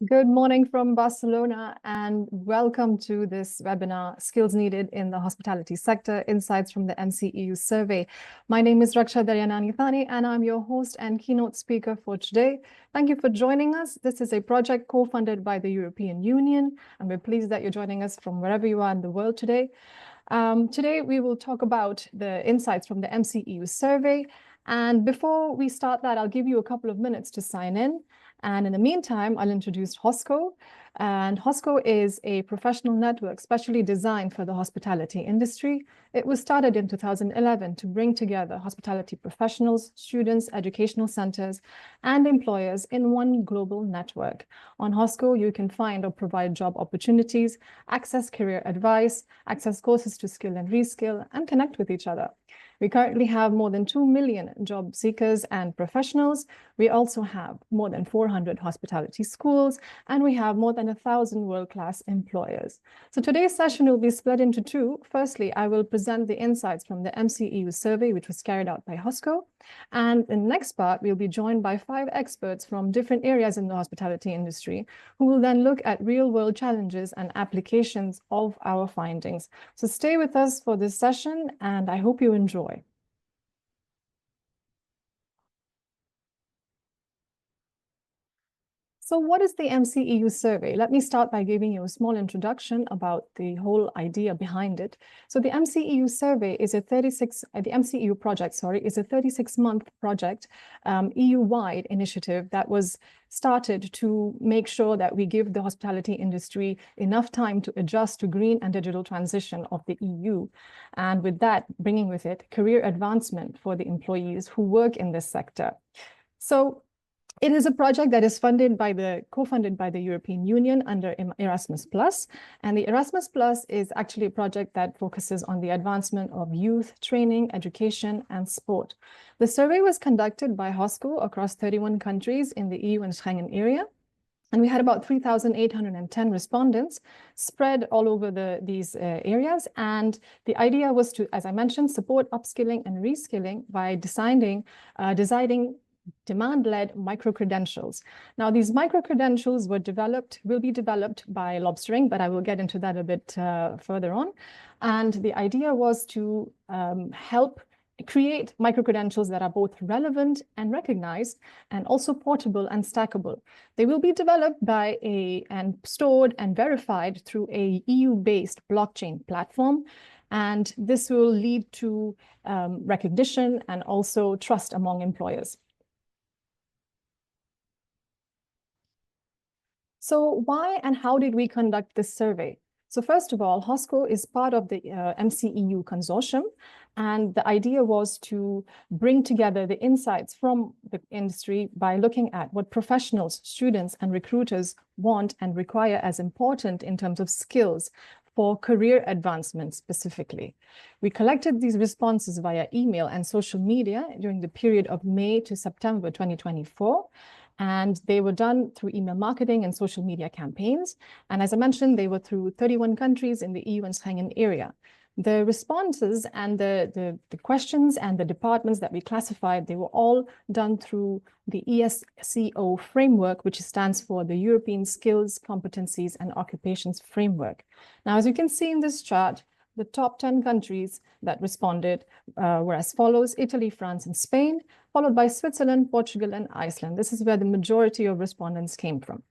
Good morning from Barcelona and welcome to this webinar, Skills Needed in the Hospitality Sector, Insights from the MCEU Survey. My name is Raksha Daryanani and I'm your host and keynote speaker for today. Thank you for joining us. This is a project co-funded by the European Union, and we're pleased that you're joining us from wherever you are in the world today. Today, we will talk about the insights from the MCEU Survey. And before we start that, I'll give you a couple of minutes to sign in. And in the meantime, I'll introduce Hosco. And Hosco is a professional network specially designed for the hospitality industry. It was started in 2011 to bring together hospitality professionals, students, educational centers, and employers in one global network. On Hosco, you can find or provide job opportunities, access career advice, access courses to skill and reskill, and connect with each other. We currently have more than 2 million job seekers and professionals. We also have more than 400 hospitality schools, and we have more than 1,000 world-class employers. So today's session will be split into two. Firstly, I will present the insights from the MCEU survey, which was carried out by Hosco. And in the next part, we'll be joined by 5 experts from different areas in the hospitality industry, who will then look at real-world challenges and applications of our findings. So stay with us for this session, and I hope you enjoy. So what is the MCEU survey? Let me start by giving you a small introduction about the whole idea behind it. So the MCEU survey is a the MCEU project, is a 36-month project, EU-wide initiative that was started to make sure that we give the hospitality industry enough time to adjust to green and digital transition of the EU. And with that, bringing with it career advancement for the employees who work in this sector. So it is a project that is co-funded by the European Union under Erasmus+. And the Erasmus+ is actually a project that focuses on the advancement of youth, training, education, and sport. The survey was conducted by Hosco across 31 countries in the EU and Schengen area. And we had about 3,810 respondents spread all over these areas. And the idea was to, as I mentioned, support upskilling and reskilling by designing demand-led micro-credentials. Now, these micro-credentials will be developed by Lobstering, but I will get into that a bit further on. And the idea was to help create micro-credentials that are both relevant and recognized, and also portable and stackable. They will be developed and stored and verified through a EU-based blockchain platform. And this will lead to recognition and also trust among employers. So why and how did we conduct this survey? So first of all, Hosco is part of the MCEU consortium, and the idea was to bring together the insights from the industry by looking at what professionals, students, and recruiters want and require as important in terms of skills for career advancement specifically. We collected these responses via email and social media during the period of May to September 2024. And they were done through email marketing and social media campaigns. And as I mentioned, they were through 31 countries in the EU and Schengen area. The responses and the questions and the departments that we classified, they were all done through the ESCO framework, which stands for the European Skills, Competencies, and Occupations Framework. Now, as you can see in this chart, the top 10 countries that responded were as follows: Italy, France, and Spain, followed by Switzerland, Portugal, and Iceland. This is where the majority of respondents came from.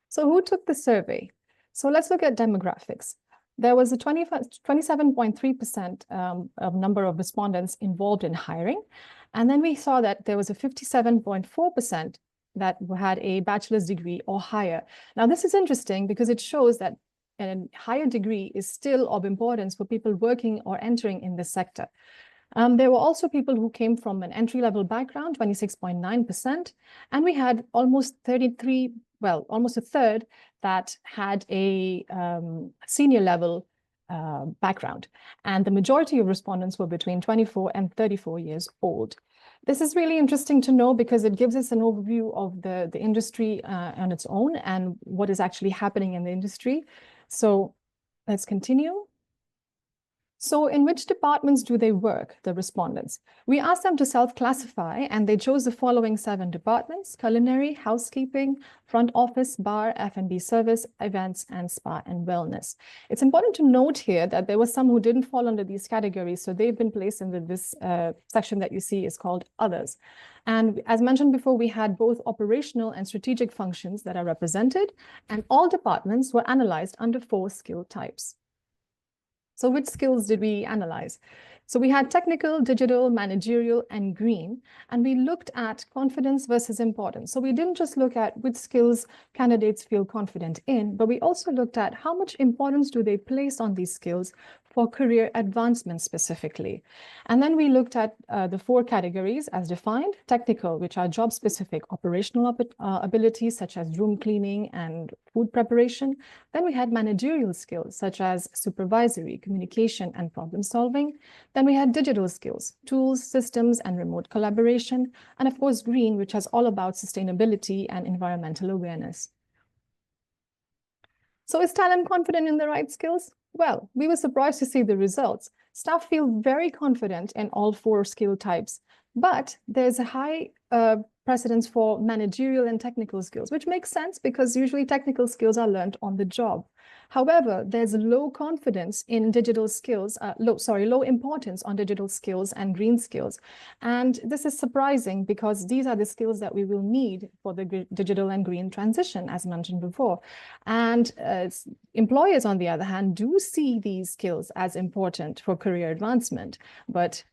So who took the survey? So let's look at demographics. There was a 27.3% of number of respondents involved in hiring. And then we saw that there was a 57.4% that had a bachelor's degree or higher. Now, this is interesting because it shows that a higher degree is still of importance for people working or entering in this sector. There were also people who came from an entry-level background, 26.9%, and we had almost almost a third that had a senior level background. And the majority of respondents were between 24 and 34 years old. This is really interesting to know because it gives us an overview of the industry on its own and what is actually happening in the industry. So let's continue. So in which departments do they work, the respondents? We asked them to self-classify, and they chose the following 7 departments: culinary, housekeeping, front office, bar, F&B service, events, and spa and wellness. It's important to note here that there were some who didn't fall under these categories, so they've been placed in this section that you see is called others. And as mentioned before, we had both operational and strategic functions that are represented, and all departments were analyzed under 4 skill types. So which skills did we analyze? So we had technical, digital, managerial, and green, and we looked at confidence versus importance. So we didn't just look at which skills candidates feel confident in, but we also looked at how much importance do they place on these skills for career advancement specifically. And then we looked at the 4 categories as defined: technical, which are job-specific operational abilities such as room cleaning and food preparation. Then we had managerial skills such as supervisory, communication, and problem solving. Then we had digital skills, tools, systems, and remote collaboration. And of course, green, which is all about sustainability and environmental awareness. So is talent confident in the right skills? Well, we were surprised to see the results. Staff feel very confident in all 4 skill types, but there's a high precedence for managerial and technical skills, which makes sense because usually technical skills are learned on the job. However, there's low confidence in digital skills, low importance on digital skills and green skills. And this is surprising because these are the skills that we will need for the digital and green transition, as mentioned before. And employers, on the other hand, do see these skills as important for career advancement, but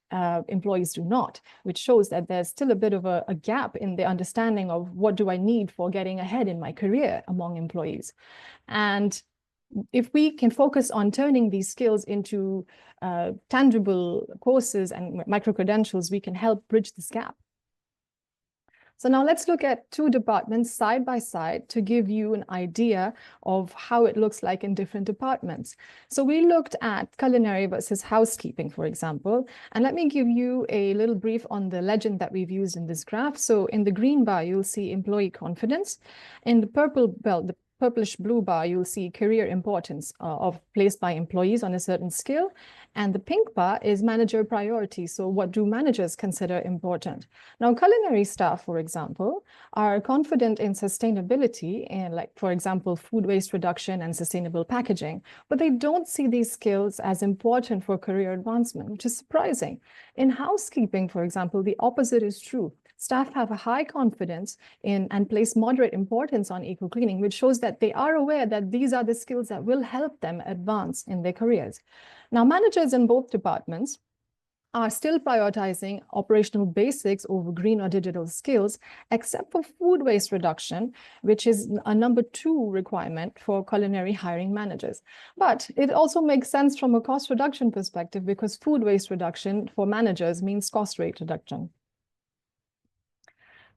employees do not, which shows that there's still a bit of a gap in the understanding of what do I need for getting ahead in my career among employees. And if we can focus on turning these skills into tangible courses and micro-credentials, we can help bridge this gap. So now let's look at 2 departments side by side to give you an idea of how it looks like in different departments. So we looked at culinary versus housekeeping, for example, and let me give you a little brief on the legend that we've used in this graph. So in the green bar, you'll see employee confidence. In the purplish blue bar, you'll see career importance of placed by employees on a certain skill. And the pink bar is manager priority. So what do managers consider important? Now, culinary staff, for example, are confident in sustainability and, like, for example, food waste reduction and sustainable packaging, but they don't see these skills as important for career advancement, which is surprising. In housekeeping, for example, the opposite is true. Staff have a high confidence in and place moderate importance on eco-cleaning, which shows that they are aware that these are the skills that will help them advance in their careers. Now, managers in both departments are still prioritizing operational basics over green or digital skills, except for food waste reduction, which is a number 2 requirement for culinary hiring managers. But it also makes sense from a cost reduction perspective because food waste reduction for managers means cost rate reduction.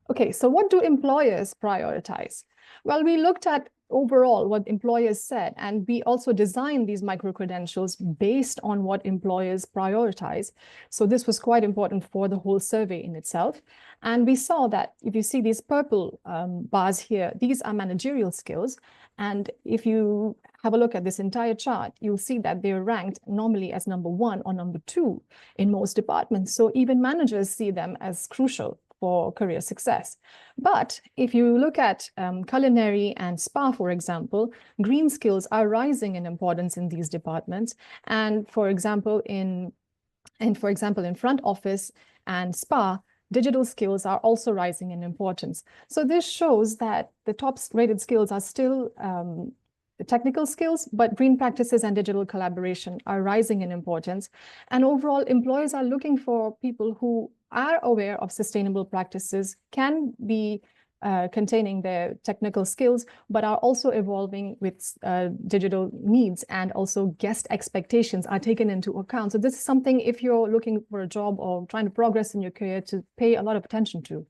Okay, so what do employers prioritize? Well, we looked at overall what employers said, and we also designed these micro-credentials based on what employers prioritize. So this was quite important for the whole survey in itself. And we saw that if you see these purple bars here, these are managerial skills. And if you have a look at this entire chart, you'll see that they're ranked normally as number 1 or number 2 in most departments. So even managers see them as crucial for career success. But if you look at culinary and spa, for example, green skills are rising in importance in these departments. And for example, in front office and spa, digital skills are also rising in importance. So this shows that the top rated skills are still technical skills, but green practices and digital collaboration are rising in importance. And overall, employers are looking for people who are aware of sustainable practices, can be containing their technical skills, but are also evolving with digital needs, and also guest expectations are taken into account. So this is something, if you're looking for a job or trying to progress in your career, to pay a lot of attention to.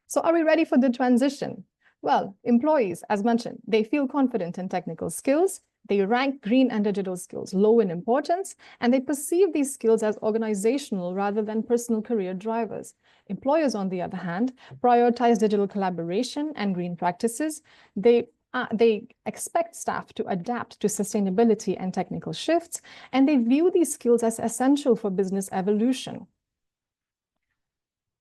So are we ready for the transition? Well, employees, as mentioned, they feel confident in technical skills. They rank green and digital skills low in importance, and they perceive these skills as organizational rather than personal career drivers. Employers, on the other hand, prioritize digital collaboration and green practices. They they expect staff to adapt to sustainability and technical shifts, and they view these skills as essential for business evolution.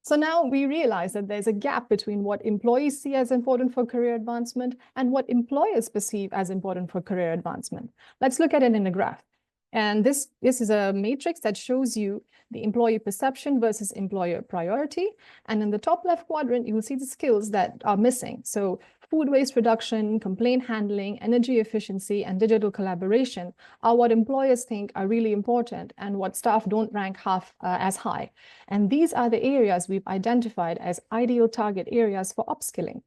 So now we realize that there's a gap between what employees see as important for career advancement and what employers perceive as important for career advancement. Let's look at it in a graph. And this is a matrix that shows you the employee perception versus employer priority. And in the top left quadrant, you will see the skills that are missing. So food waste reduction, complaint handling, energy efficiency, and digital collaboration are what employers think are really important and what staff don't rank half as high. And these are the areas we've identified as ideal target areas for upskilling.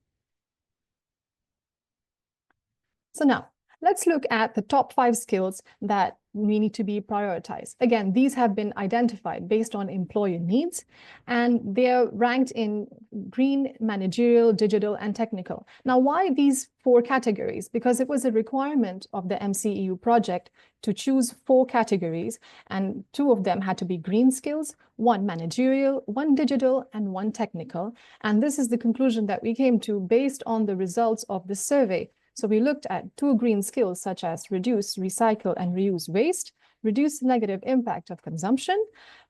So now, let's look at the top 5 skills that we need to be prioritized. Again, these have been identified based on employer needs, and they're ranked in green, managerial, digital, and technical. Now, why these 4 categories? Because it was a requirement of the MCEU project to choose 4 categories, and 2 of them had to be green skills, 1 managerial, 1 digital, and 1 technical. And this is the conclusion that we came to based on the results of the survey. So we looked at 2 green skills such as reduce, recycle, and reuse waste, reduce negative impact of consumption.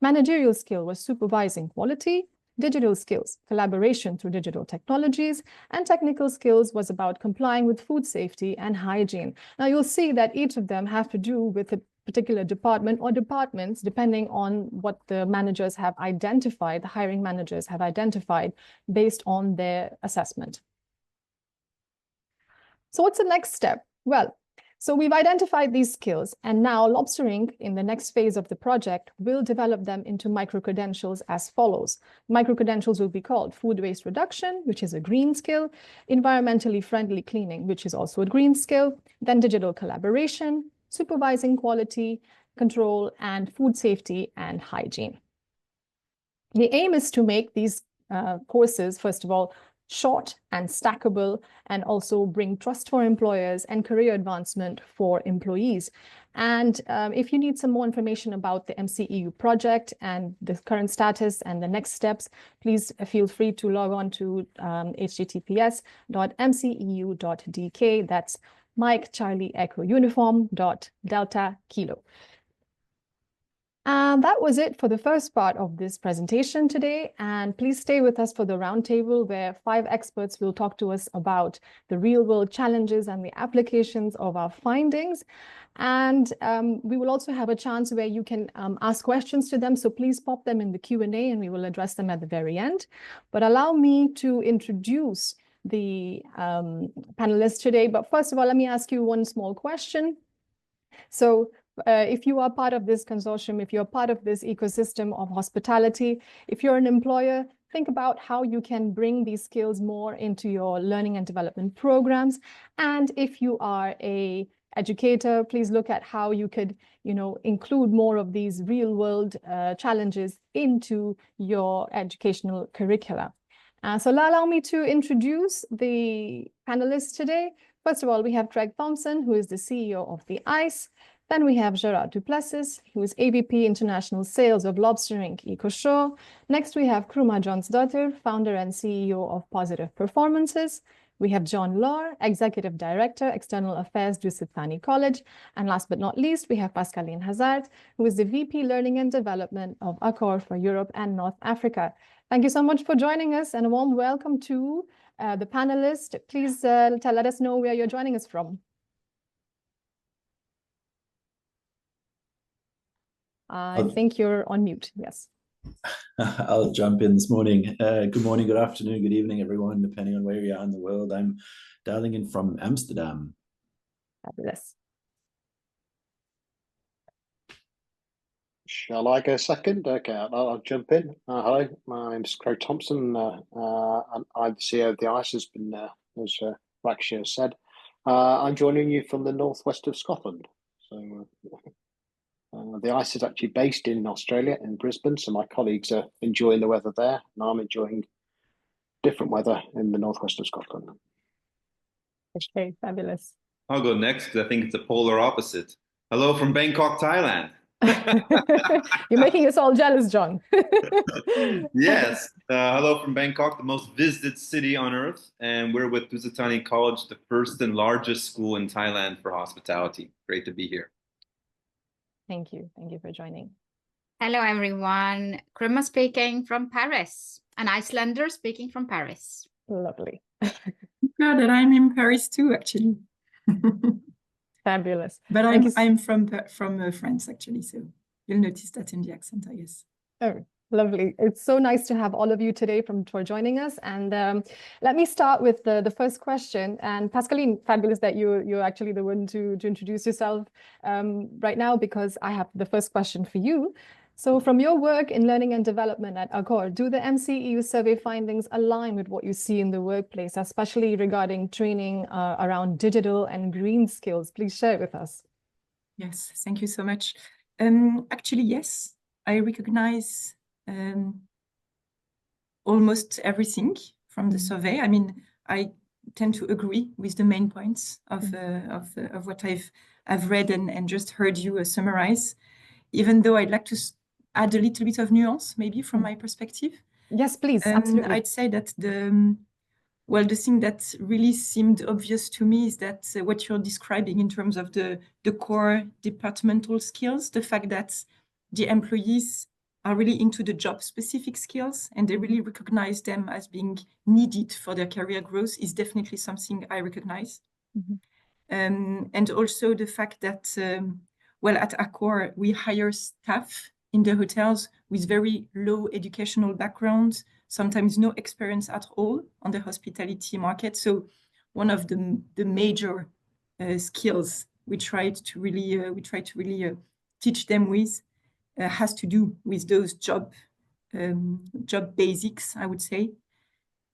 Managerial skill was supervising quality. Digital skills, collaboration through digital technologies. And technical skills was about complying with food safety and hygiene. Now you'll see that each of them have to do with a particular department or departments, depending on what the managers have identified, the hiring managers have identified based on their assessment. So what's the next step? Well, so we've identified these skills, and now Lobster Inc. in the next phase of the project will develop them into micro-credentials as follows. Micro-credentials will be called food waste reduction, which is a green skill, environmentally friendly cleaning, which is also a green skill, then digital collaboration, supervising quality control, and food safety and hygiene. The aim is to make these courses, first of all, short and stackable, and also bring trust for employers and career advancement for employees. And if you need some more information about the MCEU project and the current status and the next steps, please feel free to log on to https://mceu.dk. That's Mike Charlie Echo Uniform .Delta Kilo. And that was it for the first part of this presentation today. And please stay with us for the roundtable, where 5 experts will talk to us about the real-world challenges and the applications of our findings. And we will also have a chance where you can ask questions to them. So please pop them in the Q&A and we will address them at the very end. But allow me to introduce the panelists today. But first of all, let me ask you one small question. So if you are part of this consortium, if you're part of this ecosystem of hospitality, if you're an employer, think about how you can bring these skills more into your learning and development programs. And if you are an educator, please look at how you could, include more of these real-world challenges into your educational curricula. So allow me to introduce the panelists today. First of all, we have Craig Thompson, who is the CEO of the ICE. Then we have Gerard du Plessis, who is AVP International Sales of Lobster Inc. EcoShore. Next, we have Kruma Jonsdottir, founder and CEO of Positive Performances. We have John Lahr, Executive Director, External Affairs, Dusit Thani College. And last but not least, we have Pascaline Hazard, who is the VP Learning and Development of Accor for Europe and North Africa. Thank you so much for joining us, and a warm welcome to the panelists. Please let us know where you're joining us from. I think you're on mute, yes. I'll jump in this morning. Good morning, good afternoon, good evening, everyone, depending on where you are in the world. I'm dialing in from Amsterdam. Fabulous. Shall I go second? Okay, I'll jump in. Hello, my name's Craig Thompson, and I'm the CEO of the ICE, as Rakshia said. I'm joining you from the northwest of Scotland. So the ICE is actually based in Australia, in Brisbane, so my colleagues are enjoying the weather there, and I'm enjoying different weather in the northwest of Scotland. Okay, fabulous. I'll go next because I think it's the polar opposite. Hello from Bangkok, Thailand. You're making us all jealous, John. Yes, Hello from Bangkok, the most visited city on earth. And we're with Pusatani College, the first and largest school in Thailand for hospitality. Great to be here. Thank you. Thank you for joining. Hello, everyone. Krima speaking from Paris, an Icelander speaking from Paris. Lovely. Proud that I'm in Paris too, actually. Fabulous. But I'm from France, actually, so you'll notice that in the accent, I guess. Oh, lovely. It's so nice to have all of you today for joining us. And let me start with the first question. And Pascaline, fabulous that you're actually the one to introduce yourself right now, because I have the first question for you. So from your work in learning and development at Accor, do the MCEU survey findings align with what you see in the workplace, especially regarding training around digital and green skills? Please share it with us. Yes, thank you so much. Actually, yes, I recognize almost everything from the survey. I mean, I tend to agree with the main points of what I've read and just heard you summarize, even though I'd like to add a little bit of nuance, maybe from my perspective. Yes, please. Absolutely. I'd say that the thing that really seemed obvious to me is that what you're describing in terms of the core departmental skills, the fact that the employees are really into the job-specific skills and they really recognize them as being needed for their career growth is definitely something I recognize. And also the fact that, well, at Accor, we hire staff in the hotels with very low educational background, sometimes no experience at all on the hospitality market. So one of the major skills we try to really teach them with has to do with those job basics, I would say.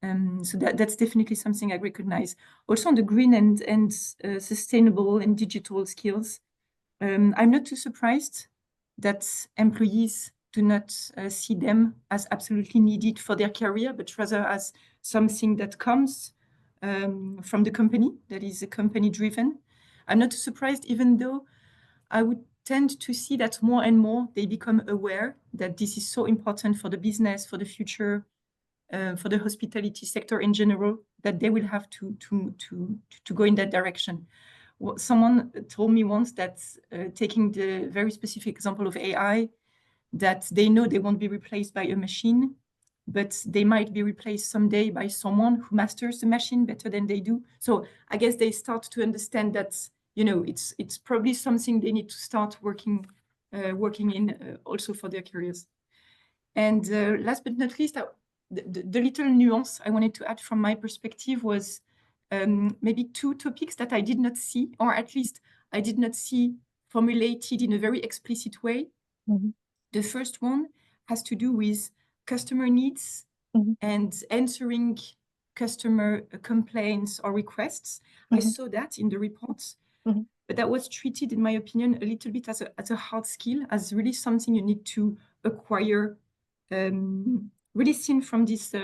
So that's definitely something I recognize. Also on the green and sustainable and digital skills, I'm not too surprised that employees do not see them as absolutely needed for their career, but rather as something that comes from the company, that is company driven. I'm not too surprised, even though I would tend to see that more and more they become aware that this is so important for the business, for the future, for the hospitality sector in general, that they will have to go in that direction. Someone told me once that, taking the very specific example of AI, that they know they won't be replaced by a machine, but they might be replaced someday by someone who masters the machine better than they do. So I guess they start to understand that, you know, it's probably something they need to start working in also for their careers. And last but not least, the little nuance I wanted to add from my perspective was maybe two topics that I did not see, or at least I did not see formulated in a very explicit way. The first one has to do with customer needs and answering customer complaints or requests. I saw that in the reports, but that was treated, in my opinion, a little bit as a hard skill, as really something you need to acquire, really seen from this,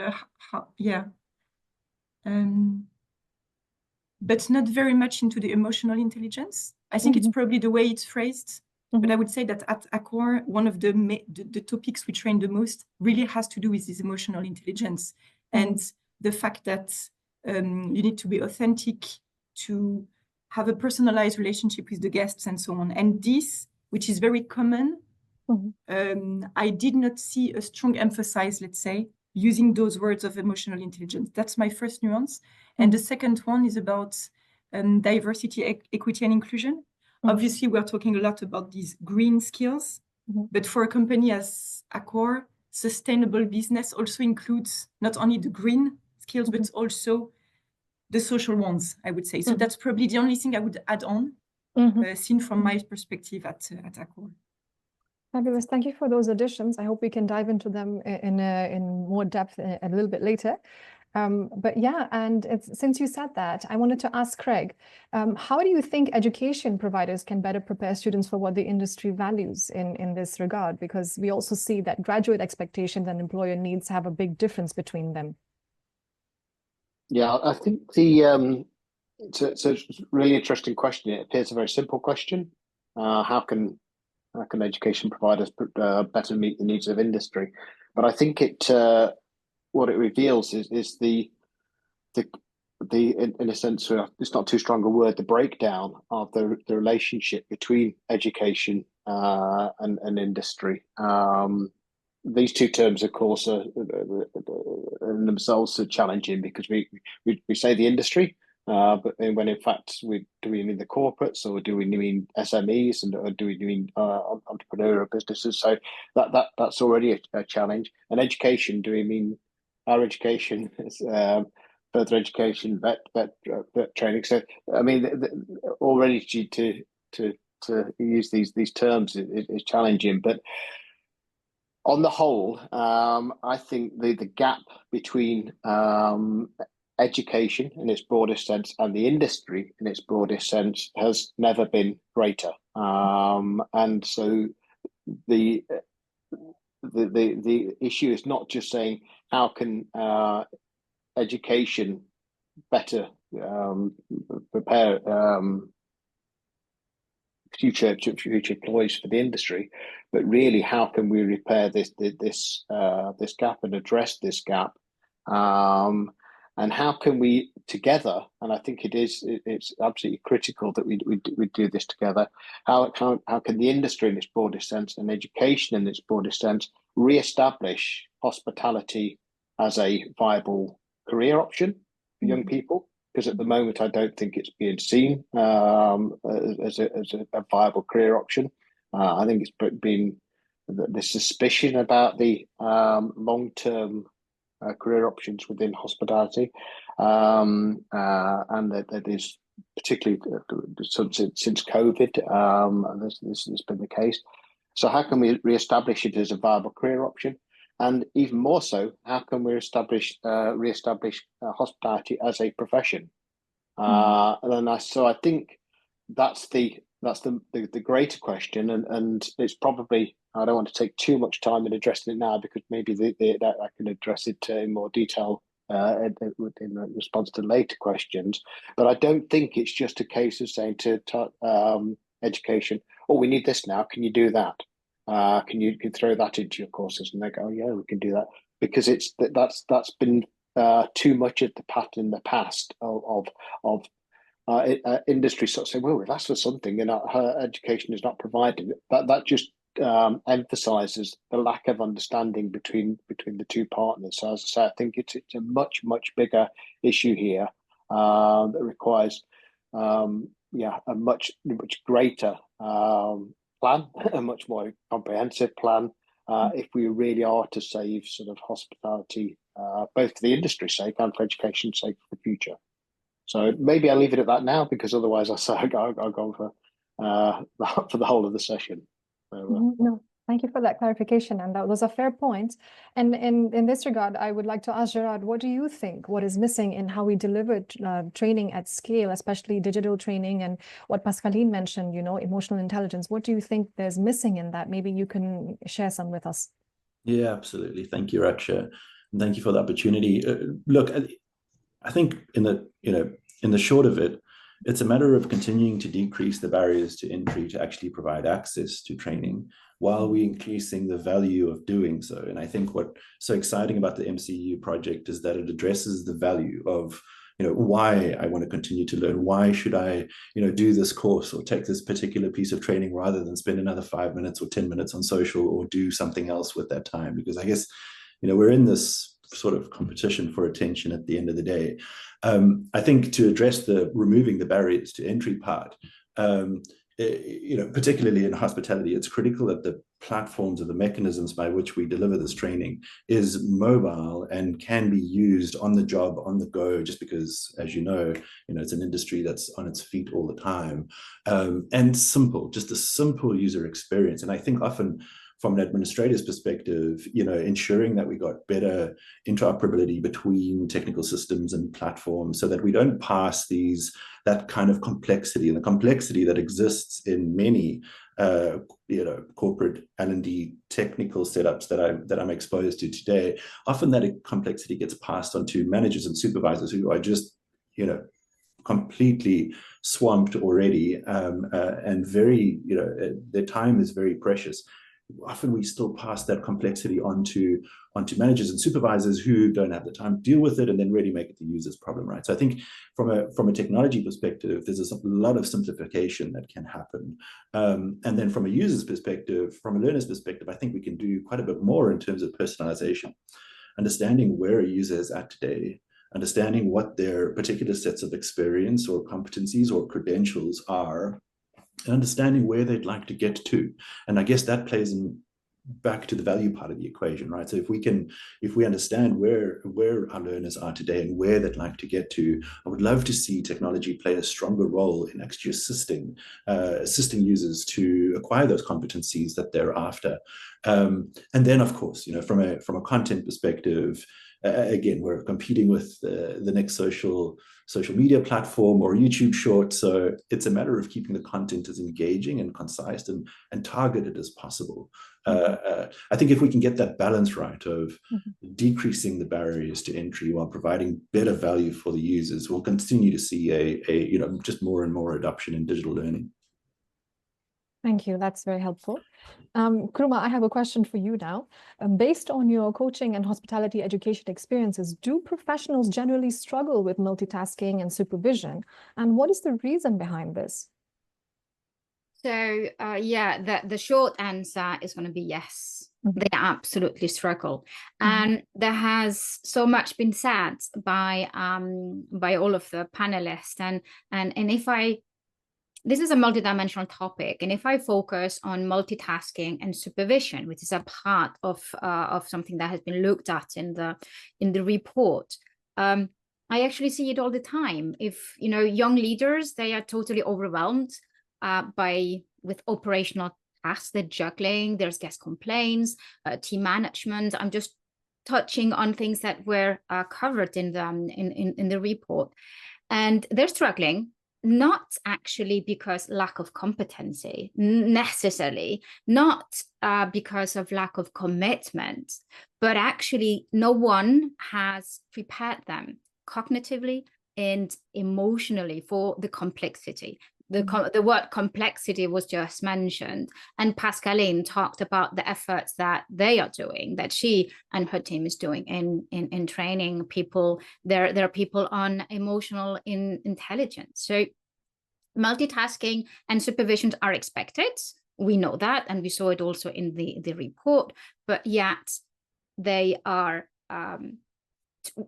but not very much into the emotional intelligence. I think it's probably the way it's phrased, but I would say that at Accor, one of the topics we train the most really has to do with this emotional intelligence and the fact that you need to be authentic, to have a personalized relationship with the guests and so on. And this, which is very common, I did not see a strong emphasis, let's say, using those words of emotional intelligence. That's my first nuance. And the second one is about diversity, equity, and inclusion. Obviously, we're talking a lot about these green skills, but for a company as Accor, sustainable business also includes not only the green skills, but also the social ones, I would say. So that's probably the only thing I would add on, seen from my perspective at Accor. Fabulous. Thank you for those additions. I hope we can dive into them in more depth a little bit later. But yeah, and since you said that, I wanted to ask Craig, how do you think education providers can better prepare students for what the industry values in this regard? Because we also see that graduate expectations and employer needs have a big difference between them. Yeah, I think it's a really interesting question. It appears a very simple question. How can education providers better meet the needs of industry? But I think it what it reveals is the in a sense, it's not too strong a word, the breakdown of the relationship between education and industry. These two terms, of course, are in themselves are challenging because we say the industry, but when in fact do we mean the corporates, or do we mean SMEs, or do we mean entrepreneurial businesses? So that's already a challenge. And education, do we mean our education, further education, vet training? So I mean, already to use these terms is challenging, but on the whole, I think the gap between education in its broadest sense and the industry in its broadest sense has never been greater. And so the issue is not just saying how can education better prepare future employees for the industry, but really how can we repair this gap and address this gap, and how can we together, and I think it's absolutely critical that we do this together, how can the industry in its broadest sense and education in its broadest sense re-establish hospitality as a viable career option for young people? Because at the moment, I don't think it's being seen as a viable career option. I think it's been the suspicion about the long-term career options within hospitality, and that is particularly since COVID, this has been the case. So how can we re-establish it as a viable career option? And even more so, how can we re-establish hospitality as a profession? So I think that's the greater question, and it's probably, I don't want to take too much time in addressing it now, because maybe I can address it in more detail in response to later questions. But I don't think it's just a case of saying to education, "Oh, we need this now. Can you do that? Can you throw that into your courses?" And they go, "Oh, yeah, we can do that," because that's been too much of the pattern in the past of industry sort of saying, "Well, we've asked for something and our education is not provided." That just emphasizes the lack of understanding between the two partners. So as I say, I think it's a much bigger issue here that requires a much greater plan, a much more comprehensive plan, if we really are to save sort of hospitality, both for the industry's sake and for education's sake for the future. So maybe I'll leave it at that now, because otherwise I'll go for the whole of the session. So, No, thank you for that clarification, and that was a fair point. And in this regard, I would like to ask Gerard, what do you think? What is missing in how we deliver training at scale, especially digital training, and what Pascaline mentioned, emotional intelligence? What do you think there's missing in that? Maybe you can share some with us. Yeah, absolutely. Thank you, Raksha. And thank you for the opportunity. Look, I think in the short of it, it's a matter of continuing to decrease the barriers to entry to actually provide access to training while we're increasing the value of doing so. And I think what's so exciting about the MCEU project is that it addresses the value of, why I want to continue to learn. Why should I, do this course or take this particular piece of training rather than spend another 5 minutes or 10 minutes on social or do something else with that time? Because I guess, we're in this sort of competition for attention at the end of the day. I think to address the removing the barriers to entry part, particularly in hospitality, it's critical that the platforms or the mechanisms by which we deliver this training is mobile and can be used on the job, on the go, just because, as it's an industry that's on its feet all the time, and simple, just a simple user experience. And I think often from an administrator's perspective, ensuring that we got better interoperability between technical systems and platforms so that we don't pass that kind of complexity, and the complexity that exists in many corporate L&D technical setups that I'm exposed to today. Often that complexity gets passed on to managers and supervisors who are just completely swamped already, and very their time is very precious. often we still pass that complexity onto managers and supervisors who don't have the time to deal with it, and then really make it the user's problem, right? So I think from a technology perspective, there's a lot of simplification that can happen. And then from a user's perspective, from a learner's perspective, I think we can do quite a bit more in terms of personalization, understanding where a user is at today, understanding what their particular sets of experience or competencies or credentials are, and understanding where they'd like to get to. And I guess that plays back to the value part of the equation, right? So if we understand where our learners are today and where they'd like to get to, I would love to see technology play a stronger role in actually assisting users to acquire those competencies that they're after. And then, of course, from a content perspective, again, we're competing with the next social media platform or YouTube short. So it's a matter of keeping the content as engaging and concise and targeted as possible. I think if we can get that balance right of decreasing the barriers to entry while providing better value for the users, we'll continue to see a just more and more adoption in digital learning. Thank you. That's very helpful. Kuruma, I have a question for you now. Based on your coaching and hospitality education experiences, do professionals generally struggle with multitasking and supervision? And what is the reason behind this? So, the short answer is going to be yes. They absolutely struggle. And there has so much been said by all of the panelists. And if this is a multidimensional topic, and if I focus on multitasking and supervision, which is a part of something that has been looked at in the report, I actually see it all the time. If young leaders, they are totally overwhelmed with operational tasks, they're juggling. There's guest complaints, team management. I'm just touching on things that were covered in the report, and they're struggling. Not actually because lack of competency necessarily, not because of lack of commitment, but actually no one has prepared them cognitively and emotionally for the complexity. The word complexity was just mentioned, and Pascaline talked about the efforts that they are doing, that she and her team is doing in training people. There are people on emotional intelligence. So multitasking and supervision are expected. We know that, and we saw it also in the report. But yet, they are.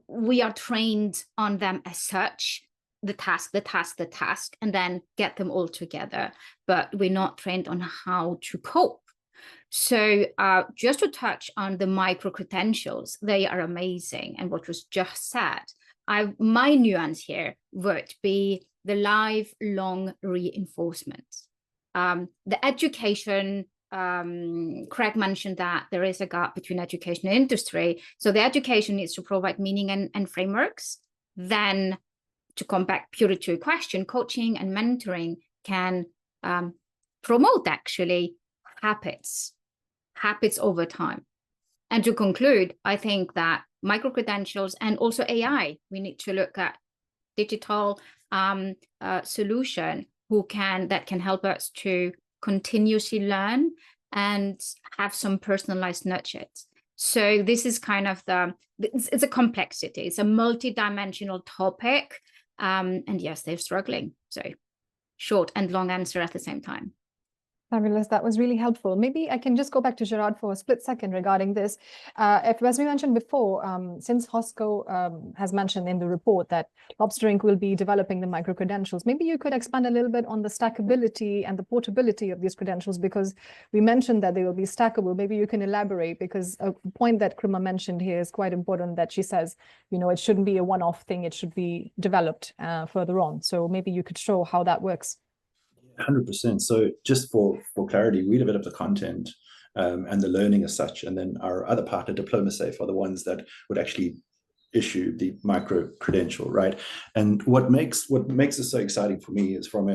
We are trained on them as such. The task, and then get them all together. But we're not trained on how to cope. So just to touch on the micro credentials, they are amazing. And what was just said, my nuance here would be the lifelong reinforcement. The education, Craig mentioned that there is a gap between education and industry. So the education needs to provide meaning and frameworks. Then, to come back purely to a question, coaching and mentoring can promote actually habits over time. And to conclude, I think that micro-credentials and also AI, we need to look at digital solution that can help us to continuously learn and have some personalized nudges. So this is kind of it's a complexity. It's a multi-dimensional topic. And yes, they're struggling. So short and long answer at the same time. Fabulous. That was really helpful. Maybe I can just go back to Gerard for a split second regarding this. As we mentioned before, since Hosco has mentioned in the report that Lobster Inc. will be developing the micro-credentials, maybe you could expand a little bit on the stackability and the portability of these credentials, because we mentioned that they will be stackable. Maybe you can elaborate, because a point that Kuruma mentioned here is quite important, that she says, it shouldn't be a one-off thing. It should be developed further on. So maybe you could show how that works. 100%. So just for clarity, we develop the content and the learning as such, and then our other partner, DiplomaSafe, are the ones that would actually issue the micro credential, right? And what makes it so exciting for me is from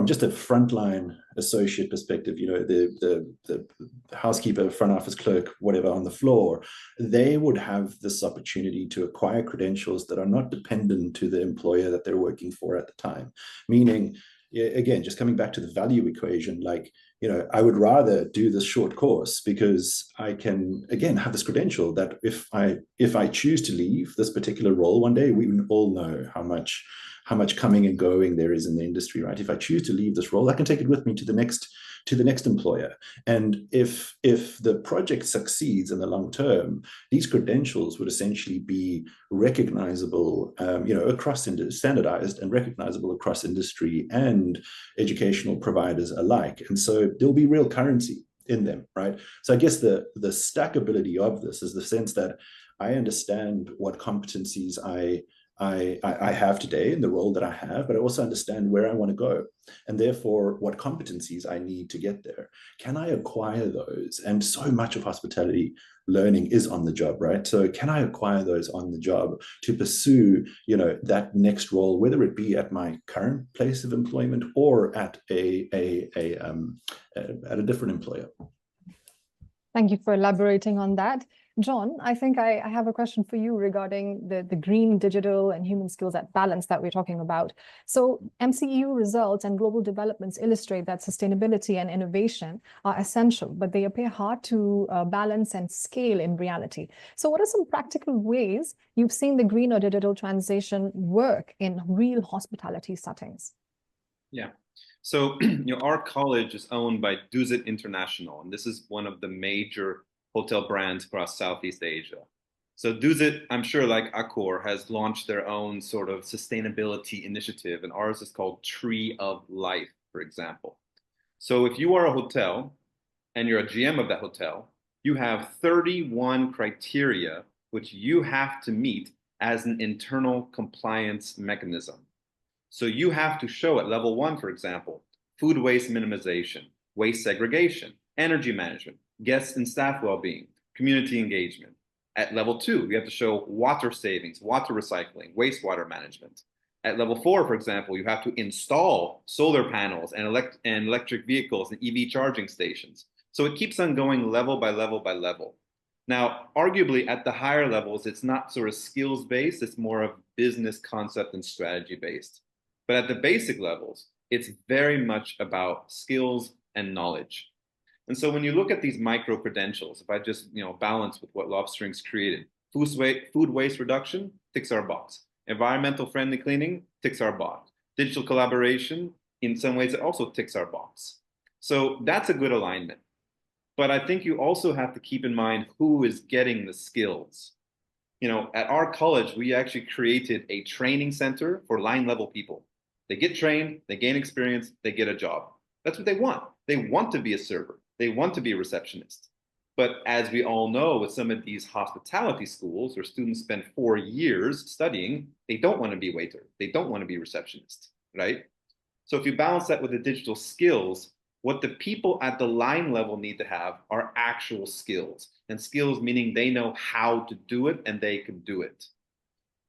just a frontline associate perspective, the housekeeper, front office clerk, whatever on the floor, they would have this opportunity to acquire credentials that are not dependent to the employer that they're working for at the time. Meaning, again, just coming back to the value equation, like, I would rather do this short course because I can, again, have this credential that if I choose to leave this particular role one day, we all know how much coming and going there is in the industry, right? If I choose to leave this role, I can take it with me to the next employer. And if the project succeeds in the long term, these credentials would essentially be recognizable, across standardized and recognizable across industry and educational providers alike. And so there'll be real currency in them, right? So I guess the stackability of this is the sense that I understand what competencies I have today in the role that I have, but I also understand where I want to go, and therefore what competencies I need to get there. Can I acquire those? And so much of hospitality learning is on the job, right? So can I acquire those on the job to pursue, that next role, whether it be at my current place of employment or at a different employer? Thank you for elaborating on that. John, I think I have a question for you regarding the green, digital, and human skills at balance that we're talking about. So MCEU results and global developments illustrate that sustainability and innovation are essential, but they appear hard to balance and scale in reality. So what are some practical ways you've seen the green or digital transition work in real hospitality settings? Yeah. So, our college is owned by Duzit International, and this is one of the major hotel brands across Southeast Asia. So Duzit, I'm sure, like Accor, has launched their own sort of sustainability initiative, and ours is called Tree of Life, for example. So if you are a hotel and you're a GM of that hotel, you have 31 criteria which you have to meet as an internal compliance mechanism. So you have to show at level 1, for example, food waste minimization, waste segregation, energy management, guest and staff well-being, community engagement. At level 2, you have to show water savings, water recycling, wastewater management. At level 4, for example, you have to install solar panels and electric vehicles and EV charging stations. So it keeps on going level by level by level. Now, arguably at the higher levels, it's not sort of skills-based, it's more of business concept and strategy-based. But at the basic levels, it's very much about skills and knowledge. And so when you look at these micro credentials, if I just balance with what Lobstering's created, food waste reduction ticks our box. Environmental friendly cleaning ticks our box. Digital collaboration, in some ways, it also ticks our box. So that's a good alignment. But I think you also have to keep in mind who is getting the skills. At our college, we actually created a training center for line level people. They get trained, they gain experience, they get a job. That's what they want. They want to be a server. They want to be a receptionist. But as we all know, with some of these hospitality schools where students spend 4 years studying, they don't want to be a waiter. They don't want to be a receptionist, right? So if you balance that with the digital skills, what the people at the line level need to have are actual skills. And skills meaning they know how to do it and they can do it.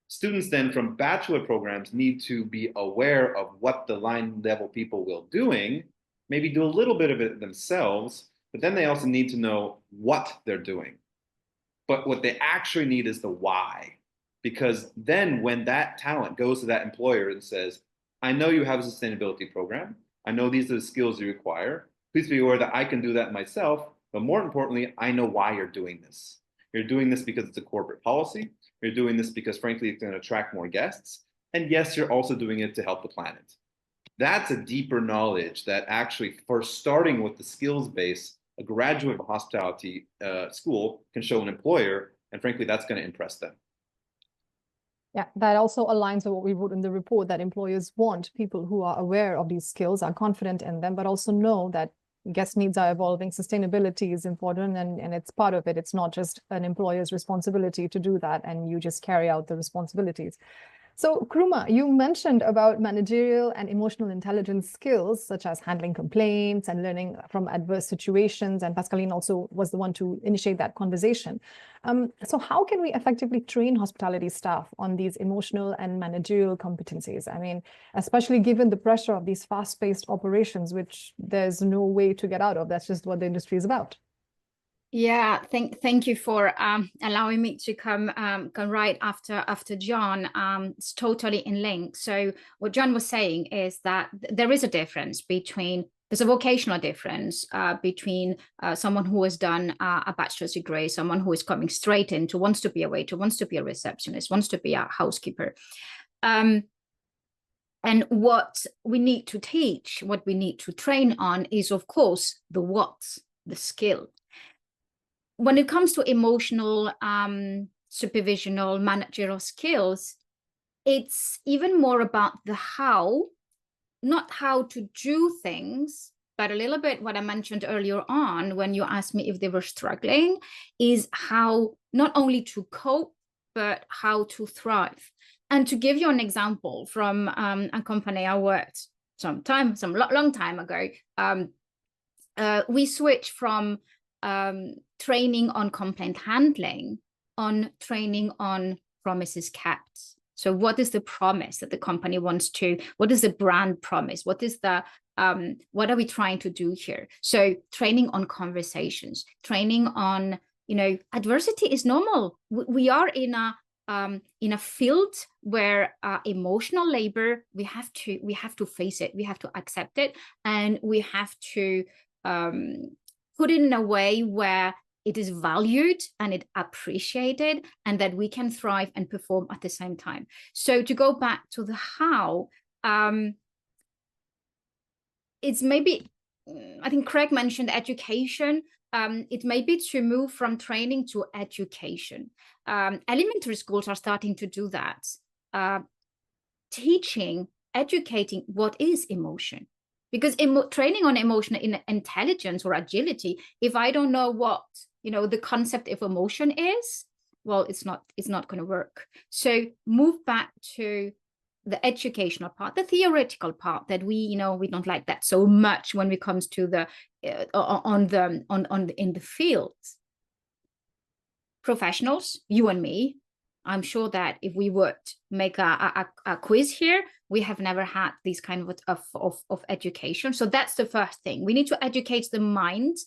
Students then from bachelor programs need to be aware of what the line level people will doing, maybe do a little bit of it themselves, but then they also need to know what they're doing. But what they actually need is the why. Because then when that talent goes to that employer and says, I know you have a sustainability program, I know these are the skills you require, please be aware that I can do that myself, but more importantly, I know why you're doing this. You're doing this because it's a corporate policy. You're doing this because, frankly, it's going to attract more guests. And yes, you're also doing it to help the planet. That's a deeper knowledge that actually, for starting with the skills base, a graduate of a hospitality school can show an employer, and frankly, that's going to impress them. Yeah, that also aligns with what we wrote in the report, that employers want people who are aware of these skills, are confident in them, but also know that guest needs are evolving. Sustainability is important and it's part of it. It's not just an employer's responsibility to do that and you just carry out the responsibilities. So Kruma, you mentioned about managerial and emotional intelligence skills, such as handling complaints and learning from adverse situations. And Pascaline also was the one to initiate that conversation. So how can we effectively train hospitality staff on these emotional and managerial competencies? I mean, especially given the pressure of these fast-paced operations, which there's no way to get out of. That's just what the industry is about. Yeah, thank you for allowing me to come right after John. It's totally in link. So what John was saying is that there is a difference between, there's a vocational difference between someone who has done a bachelor's degree, someone who is coming straight into, wants to be a waiter, wants to be a receptionist, wants to be a housekeeper. And what we need to teach, what we need to train on is, of course, the what, the skill. When it comes to emotional, supervisional, managerial skills, it's even more about the how, not how to do things, but a little bit what I mentioned earlier on when you asked me if they were struggling, is how not only to cope, but how to thrive. And to give you an example from a company I worked some long time ago, we switched from training on complaint handling on training on promises kept. So what is the promise that the company wants to, what is the brand promise? What is the, what are we trying to do here? So training on conversations, training on, you know, adversity is normal. We are in a field where emotional labor, we have to face it, we have to accept it, and we have to put it in a way where it is valued and it appreciated, and that we can thrive and perform at the same time. So to go back to the how, it's maybe, I think Craig mentioned education. It may be to move from training to education. Elementary schools are starting to do that. Teaching, educating what is emotion. Because training on emotional intelligence or agility, if I don't know what, you know, the concept of emotion is, well, it's not going to work. So move back to the educational part, the theoretical part that we don't like that so much when it comes to the in the field. Professionals, you and me, I'm sure that if we would make a quiz here, we have never had this kind of education. So that's the first thing. We need to educate the mind.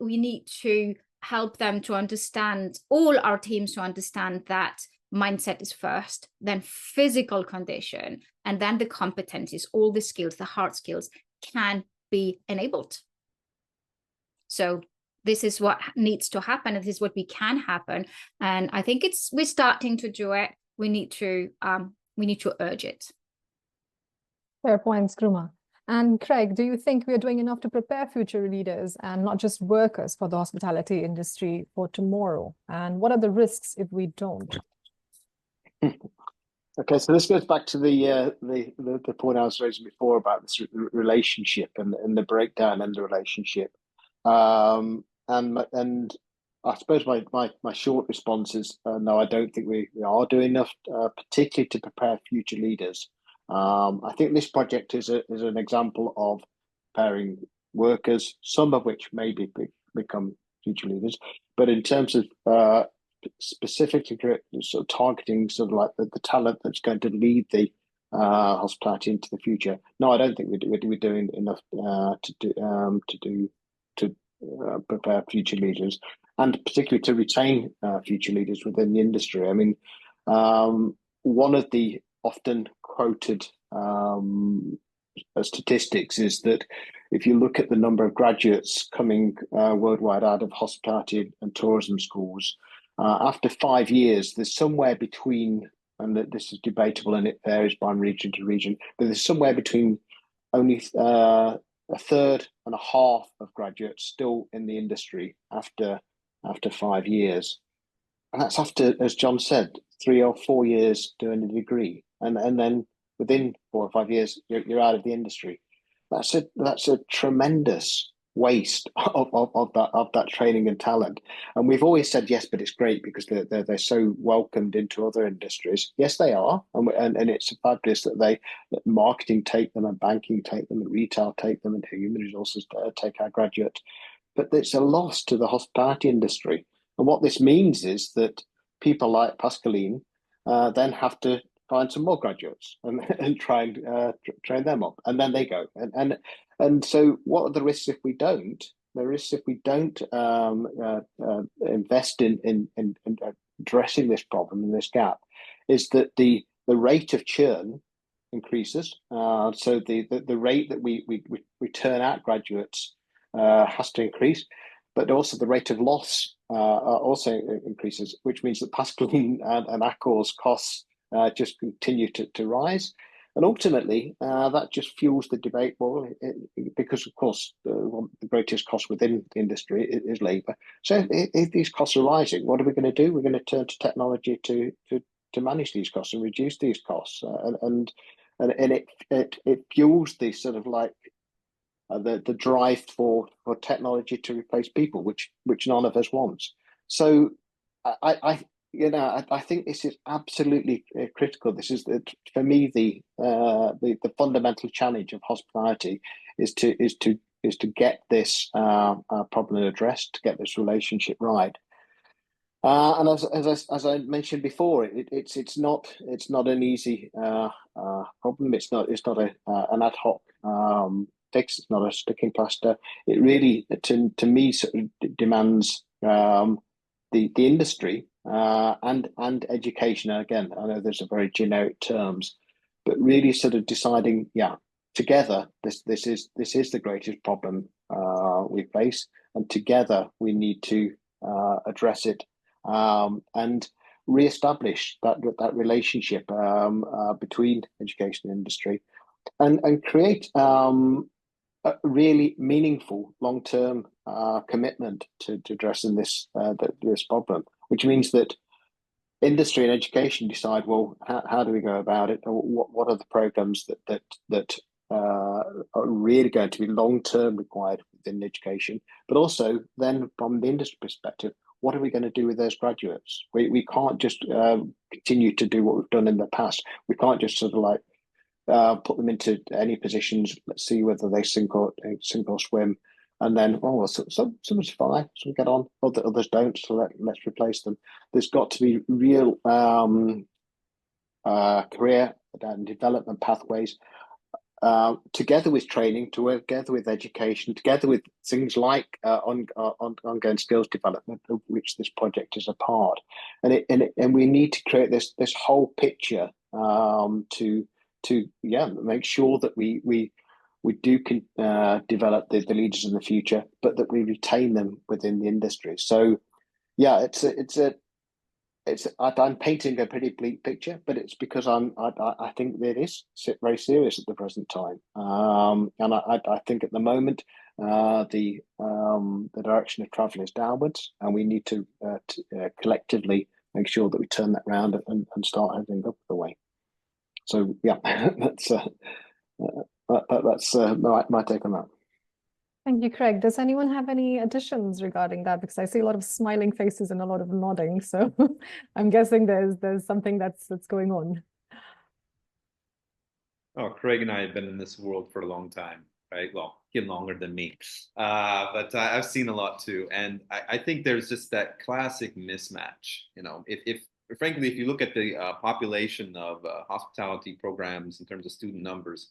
We need to help them to understand, all our teams to understand that mindset is first, then physical condition, and then the competencies, all the skills, the hard skills can be enabled. So this is what needs to happen, and this is what we can happen. And I think we're starting to do it. We need to urge it. Fair points, Kruma. And Craig, do you think we are doing enough to prepare future leaders and not just workers for the hospitality industry for tomorrow? And what are the risks if we don't? Okay, so this goes back to the point I was raising before about this relationship and the breakdown in the relationship. And I suppose my short response is no, I don't think we are doing enough, particularly to prepare future leaders. I think this project is an example of preparing workers, some of which maybe become future leaders, but in terms of specifically sort of targeting sort of like the talent that's going to lead the hospitality into the future. No, I don't think we're doing enough to prepare future leaders, and particularly to retain future leaders within the industry. I mean, one of the often quoted statistics is that if you look at the number of graduates coming worldwide out of hospitality and tourism schools, after 5 years, there's somewhere between, and this is debatable and it varies by region to region, but there's somewhere between only a third and a half of graduates still in the industry after 5 years. And that's after, as John said, 3 or 4 years doing a degree. And then within 4 or 5 years, you're out of the industry. That's a tremendous waste of that training and talent. And we've always said yes, but it's great because they're so welcomed into other industries. Yes, they are, and it's fabulous that marketing take them, and banking take them, and retail take them, and human resources take our graduates. But it's a loss to the hospitality industry. And what this means is that people like Pascaline then have to find some more graduates and try and train them up, and then they go. And so what are the risks if we don't? if we don't invest in addressing this problem and this gap, is that the rate of churn increases. So the rate that we turn out graduates has to increase, but also the rate of loss also increases, which means that Pascaline and Accor's costs just continue to rise. And ultimately, that just fuels the debate. Well, because of course, the greatest cost within the industry is labour. So if these costs are rising, what are we going to do? We're going to turn to technology to manage these costs and reduce these costs. And it fuels the sort of like the drive for technology to replace people, which none of us wants. So I think this is absolutely critical. This is for me the fundamental challenge of hospitality is to get this problem addressed, to get this relationship right. And as I mentioned before, it's not an easy problem. It's not an ad hoc fix. It's not a sticking plaster. It really, to me, sort of demands the industry and education. And again, I know those are very generic terms, but really sort of deciding, together this is the greatest problem we face, and together we need to address it and re-establish that relationship between education and industry, and create a really meaningful long-term commitment to addressing this problem, which means that industry and education decide, well, how do we go about it? Or what are the programs that are really going to be long-term required within education? But also then from the industry perspective, what are we going to do with those graduates? We can't just continue to do what we've done in the past. We can't just sort of like put them into any positions. Let's see whether they sink or swim, and then some survive, some get on, others don't. So let's replace them. There's got to be real career and development pathways, together with training, together with education, together with things like ongoing skills development, of which this project is a part. And we need to create this whole picture to make sure that we do develop the leaders in the future, but that we retain them within the industry. So I'm painting a pretty bleak picture, but it's because I think that it is very serious at the present time, and I think at the moment the direction of travel is downwards, and we need to collectively make sure that we turn that round and start heading up the way. So that's my take on that. Thank you, Craig. Does anyone have any additions regarding that? Because I see a lot of smiling faces and a lot of nodding. So I'm guessing there's something that's going on. Oh, Craig and I have been in this world for a long time, right? Well, him longer than me, but I've seen a lot too. And I think there's just that classic mismatch. You know, frankly, if you look at the population of hospitality programs in terms of student numbers,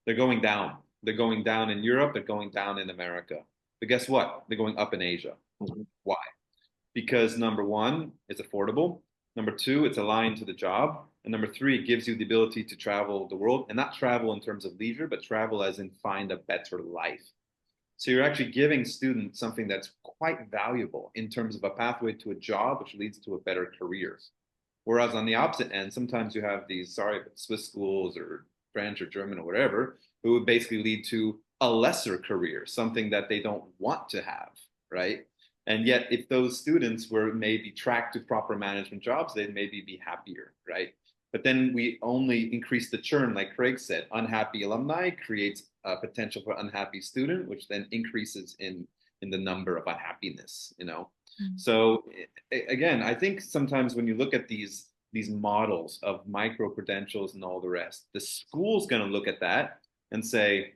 they're going down. They're going down in Europe, they're going down in America. But guess what? They're going up in Asia. Mm-hmm. Why? Because number one, it's affordable. Number two, it's aligned to the job. And number three, it gives you the ability to travel the world, and not travel in terms of leisure, but travel as in find a better life. So you're actually giving students something that's quite valuable in terms of a pathway to a job, which leads to a better career. Whereas on the opposite end, sometimes you have these, Swiss schools or French or German or whatever, who would basically lead to a lesser career, something that they don't want to have, right? And yet, if those students were maybe tracked to proper management jobs, they'd maybe be happier, right? But then we only increase the churn, like Craig said. Unhappy alumni creates a potential for unhappy student, which then increases in the number of unhappiness, you know? Mm-hmm. So again, I think sometimes when you look at these models of micro credentials and all the rest, the school's going to look at that and say,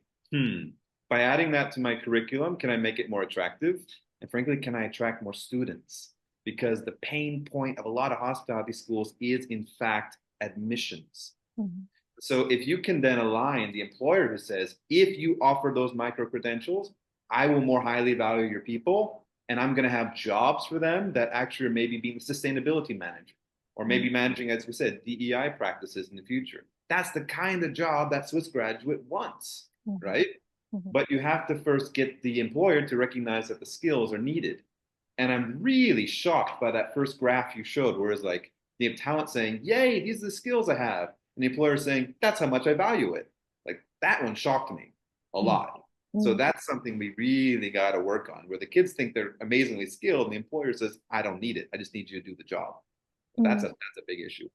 by adding that to my curriculum, can I make it more attractive? And frankly, can I attract more students? Because the pain point of a lot of hospitality schools is, in fact, admissions. Mm-hmm. So if you can then align the employer who says, if you offer those micro credentials, I will more highly value your people, and I'm going to have jobs for them that actually are maybe being sustainability manager, or maybe managing, as we said, DEI practices in the future. That's the kind of job that Swiss graduate wants, right? But you have to first get the employer to recognize that the skills are needed. And I'm really shocked by that first graph you showed, where it's like the talent saying, yay, these are the skills I have. And the employer saying, that's how much I value it. Like, that one shocked me a lot. So that's something we really got to work on, where the kids think they're amazingly skilled and the employer says, I don't need it. I just need you to do the job. That's a big issue.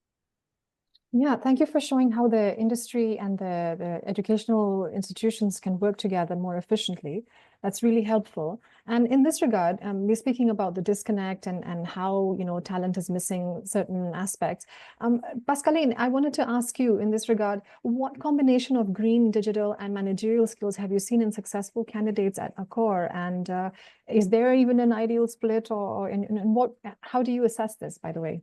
Yeah, thank you for showing how the industry and the educational institutions can work together more efficiently. That's really helpful. And in this regard, we're speaking about the disconnect and how, talent is missing certain aspects. Pascaline, I wanted to ask you in this regard, what combination of green, digital, and managerial skills have you seen in successful candidates at Accor? And is there even an ideal split, or how do you assess this, by the way?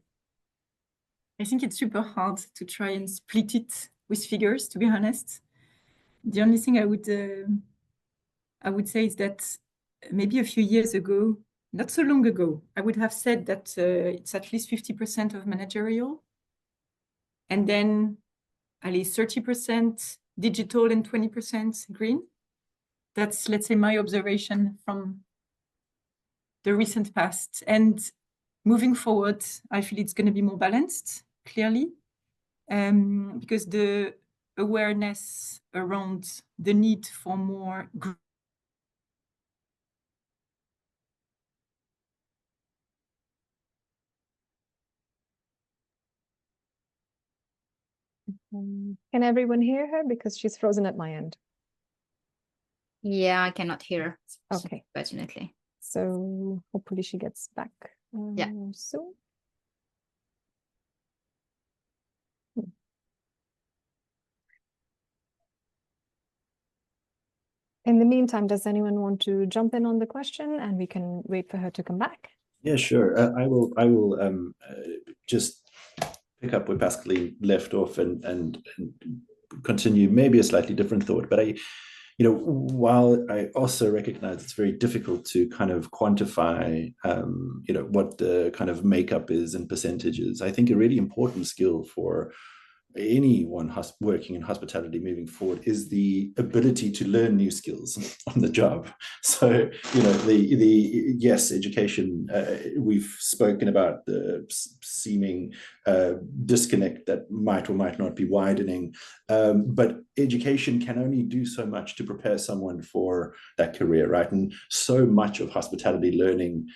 I think it's super hard to try and split it with figures, to be honest. The only thing I would say is that maybe a few years ago, not so long ago, I would have said that it's at least 50% of managerial, and then at least 30% digital and 20% green. That's, let's say, my observation from the recent past. And moving forward, I feel it's going to be more balanced, clearly, because the awareness around the need for more Can everyone hear her? Because she's frozen at my end. Yeah, I cannot hear her. Okay. Fortunately. So hopefully she gets back soon. In the meantime, does anyone want to jump in on the question and we can wait for her to come back? Yeah, sure. I will just pick up where Pascaline left off and continue maybe a slightly different thought. But while I also recognize it's very difficult to kind of quantify, what the kind of makeup is in percentages, I think a really important skill for anyone working in hospitality moving forward is the ability to learn new skills on the job. So, yes, education, we've spoken about the seeming disconnect that might or might not be widening, but education can only do so much to prepare someone for that career, right? And so much of hospitality learning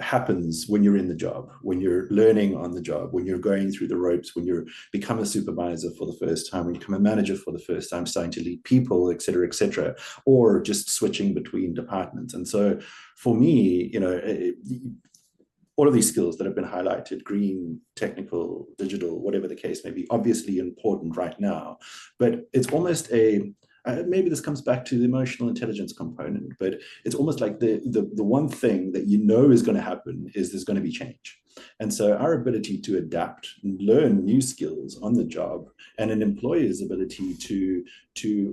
happens when you're in the job, when you're learning on the job, when you're going through the ropes, when you become a supervisor for the first time, when you become a manager for the first time, starting to lead people, et cetera, or just switching between departments. And so for me, all of these skills that have been highlighted, green, technical, digital, whatever the case may be, obviously important right now, but it's almost maybe this comes back to the emotional intelligence component, but it's almost like the one thing that is going to happen is there's going to be change. And so our ability to adapt and learn new skills on the job, and an employer's ability to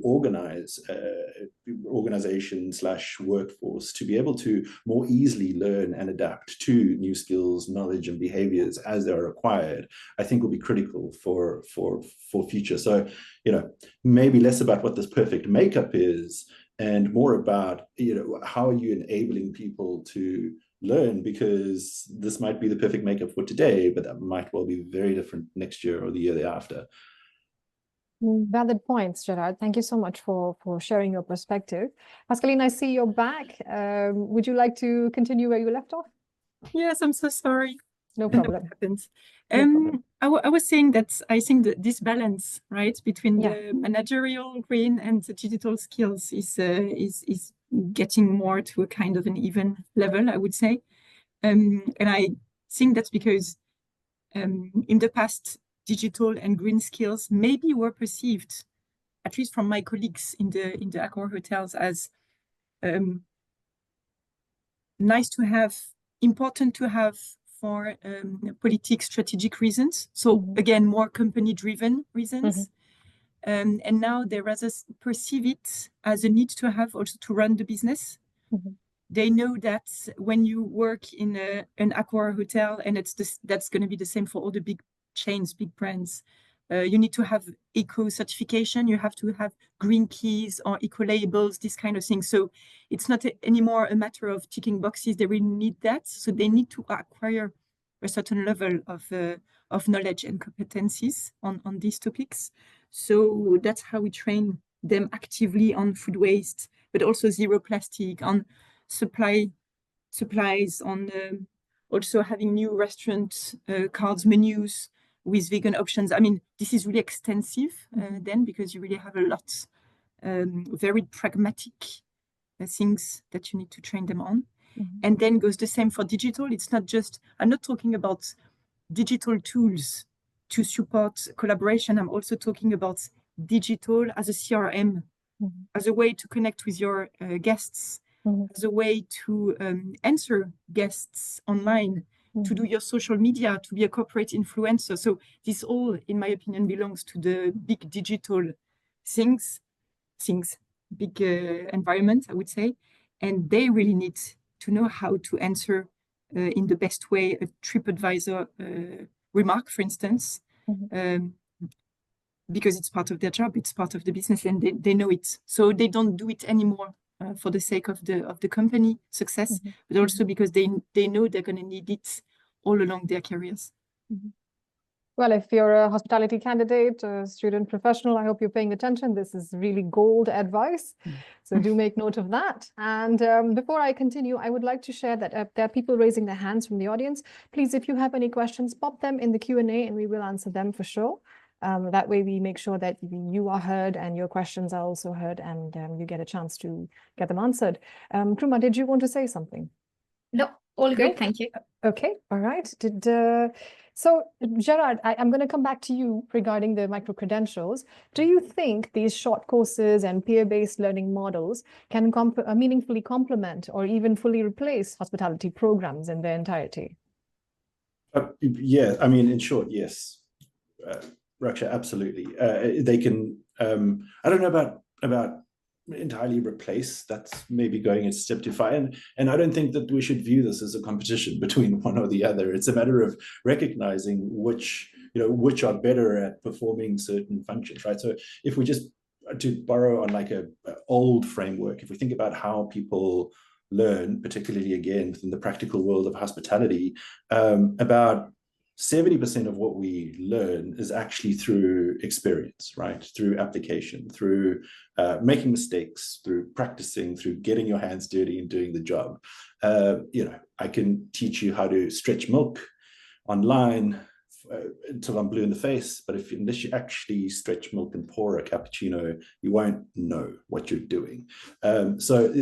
organize organization/workforce to be able to more easily learn and adapt to new skills, knowledge, and behaviors as they are required, I think will be critical for future. So, maybe less about what this perfect makeup is and more about, how are you enabling people to learn, because this might be the perfect makeup for today, but that might well be very different next year or the year thereafter. Valid points, Gerard. Thank you so much for sharing your perspective. Pascaline, I see you're back. Would you like to continue where you left off? Yes, I'm so sorry. No problem. Happens. No problem. I was saying that I think that this balance, right, between the managerial green and the digital skills is getting more to a kind of an even level, I would say. And I think that's because in the past, digital and green skills maybe were perceived, at least from my colleagues in the Accor hotels, as nice to have, important to have for political strategic reasons. So again, more company-driven reasons. And now they rather perceive it as a need to have also to run the business. They know that when you work in an Accor hotel, and that's going to be the same for all the big chains, big brands, you need to have eco certification, you have to have green keys or eco labels, this kind of thing. So it's not anymore a matter of ticking boxes. They really need that. So they need to acquire a certain level of knowledge and competencies on these topics. So that's how we train them actively on food waste, but also zero plastic, on supplies, on also having new restaurant cards, menus with vegan options. I mean, this is really extensive then, because you really have a lot, very pragmatic things that you need to train them on. And then goes the same for digital. It's not just, I'm not talking about digital tools to support collaboration. I'm also talking about digital as a CRM, as a way to connect with your guests, as a way to answer guests online, to do your social media, to be a corporate influencer. So this all, in my opinion, belongs to the big digital things, big environment, I would say. And they really need to know how to answer in the best way a TripAdvisor remark, for instance, because it's part of their job, it's part of the business, and they know it. So they don't do it anymore for the sake of the company success, but also because they know they're going to need it all along their careers. Well, if you're a hospitality candidate, a student professional, I hope you're paying attention. This is really gold advice. So do make note of that. And before I continue, I would like to share that there are people raising their hands from the audience. Please, if you have any questions, pop them in the Q&A and we will answer them for sure. That way we make sure that you are heard and your questions are also heard, and you get a chance to get them answered. Kruma, did you want to say something? No, all good, thank you. Okay, all right. So Gerard, I'm going to come back to you regarding the micro-credentials. Do you think these short courses and peer-based learning models can meaningfully complement or even fully replace hospitality programs in their entirety? Yeah, I mean, in short, yes. Raksha, absolutely. They can, I don't know about entirely replace. That's maybe going a step too far. And I don't think that we should view this as a competition between one or the other. It's a matter of recognizing which are better at performing certain functions, right? So if we just, to borrow on like a old framework, if we think about how people learn, particularly again within the practical world of hospitality, about 70% of what we learn is actually through experience, right? Through application, through making mistakes, through practicing, through getting your hands dirty and doing the job. I can teach you how to stretch milk online until I'm blue in the face, but unless you actually stretch milk and pour a cappuccino, you won't know what you're doing. So